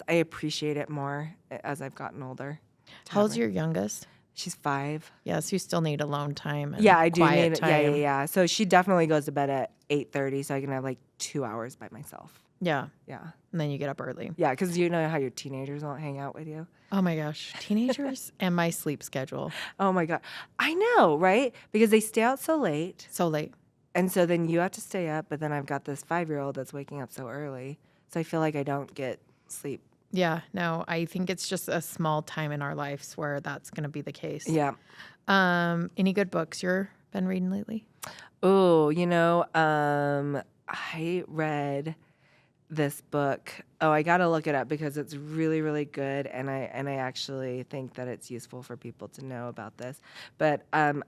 Speaker 2: appreciate it more as I've gotten older.
Speaker 1: How old's your youngest?
Speaker 2: She's 5.
Speaker 1: Yeah, so you still need alone time. And
Speaker 2: I do need it.
Speaker 1: time.
Speaker 2: Yeah. So she definitely goes to bed at 8:30, so I can have like 2 hours by myself.
Speaker 1: Yeah.
Speaker 2: Yeah.
Speaker 1: And then you get up early.
Speaker 2: Yeah, because you know how your teenagers won't hang out with you.
Speaker 1: Oh my gosh, teenagers and my sleep schedule.
Speaker 2: Oh my God. I know, right? Because they stay out so late.
Speaker 1: So late.
Speaker 2: And so then you have to stay up, but then I've got this 5-year-old that's waking up so early. So I feel like I don't get sleep.
Speaker 1: Yeah, no, I think it's just a small time in our lives where that's going to be the case.
Speaker 2: Yeah.
Speaker 1: Any good books you've been reading lately?
Speaker 2: Oh, I read this book. Oh, I got to look it up because it's really, really good, and I actually think that it's useful for people to know about this. But I'm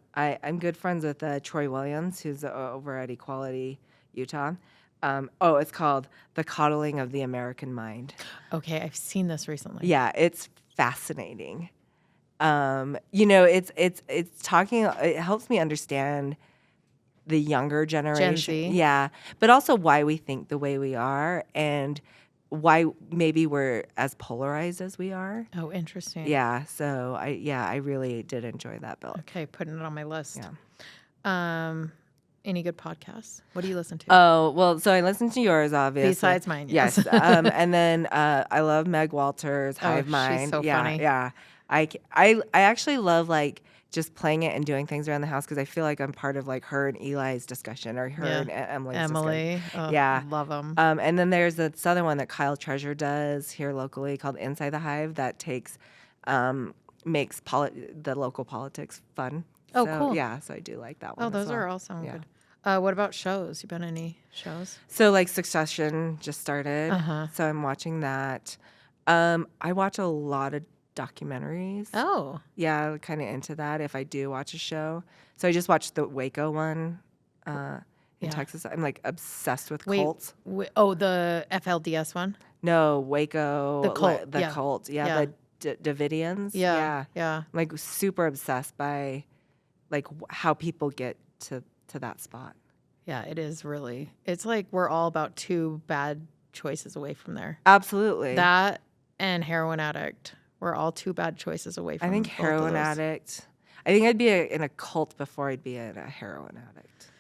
Speaker 2: good friends with Troy Williams, who's over at Equality Utah. It's called The Coddling of the American Mind.
Speaker 1: Okay, I've seen this recently.
Speaker 2: Yeah, it's fascinating. It's talking. It helps me understand the younger generation.
Speaker 1: Gen Z.
Speaker 2: Yeah, but also why we think the way we are and why maybe we're as polarized as we are.
Speaker 1: Oh, interesting.
Speaker 2: Yeah, so I really did enjoy that book.
Speaker 1: Okay, putting it on my list. Yeah. Any good podcasts? What do you listen to?
Speaker 2: Oh, well, so I listen to yours, obviously.
Speaker 1: Besides mine, yes.
Speaker 2: And then I love Meg Walters' Hive Mind.
Speaker 1: She's so funny.
Speaker 2: Yeah. I actually love like just playing it and doing things around the house because I feel like I'm part of like her and Eli's discussion or her and Emily's discussion.
Speaker 1: Oh,
Speaker 2: yeah.
Speaker 1: Love them.
Speaker 2: And then there's this other one that Kyle Treasure does here locally called Inside the Hive that makes the local politics fun.
Speaker 1: Oh,
Speaker 2: so,
Speaker 1: cool.
Speaker 2: Yeah, so I do like that one.
Speaker 1: Oh, those are all sound good. What about shows? You been any shows?
Speaker 2: So like Succession just started, so I'm watching that. I watch a lot of documentaries.
Speaker 1: Oh.
Speaker 2: Yeah, kind of into that if I do watch a show. So I just watched the Waco one in Texas. I'm like obsessed with cults.
Speaker 1: The FLDS one?
Speaker 2: No, Waco.
Speaker 1: The cult.
Speaker 2: The cult. Yeah, the Davidians.
Speaker 1: Yeah.
Speaker 2: I'm like super obsessed by like how people get to that spot.
Speaker 1: Yeah, it is really. It's like we're all about 2 bad choices away from there.
Speaker 2: Absolutely.
Speaker 1: That and heroin addict. We're all two bad choices away from
Speaker 2: I think
Speaker 1: both of
Speaker 2: heroin
Speaker 1: those.
Speaker 2: addict. I think I'd be in a cult before I'd be a heroin addict.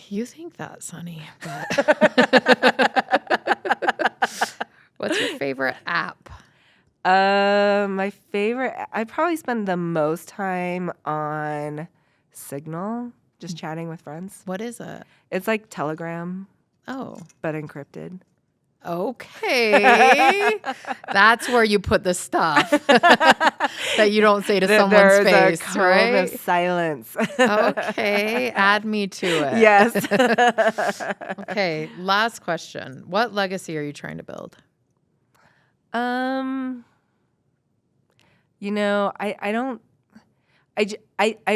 Speaker 1: You think that, Sonny, but what's your favorite app?
Speaker 2: My favorite, I probably spend the most time on Signal, just chatting with friends.
Speaker 1: What is it?
Speaker 2: It's like Telegram,
Speaker 1: Oh,
Speaker 2: but encrypted.
Speaker 1: okay. That's where you put the stuff that you don't say to someone's face,
Speaker 2: There's a code
Speaker 1: right?
Speaker 2: of silence.
Speaker 1: Okay, add me to it.
Speaker 2: Yes.
Speaker 1: Okay, last question. What legacy are you trying to build?
Speaker 2: You know, I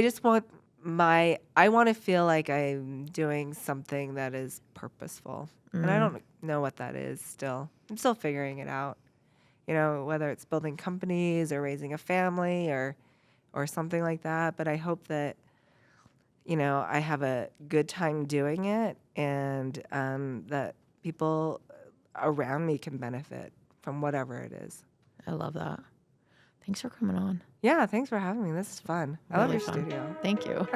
Speaker 2: just want I want to feel like I'm doing something that is purposeful. And I don't know what that is still. I'm still figuring it out. You know, whether it's building companies or raising a family or something like that. But I hope that, you know, I have a good time doing it and that people around me can benefit from whatever it is.
Speaker 1: I love that. Thanks for coming on.
Speaker 2: Yeah, thanks for having me. This is fun. I love
Speaker 1: Really
Speaker 2: your
Speaker 1: fun.
Speaker 2: studio.
Speaker 1: Thank you.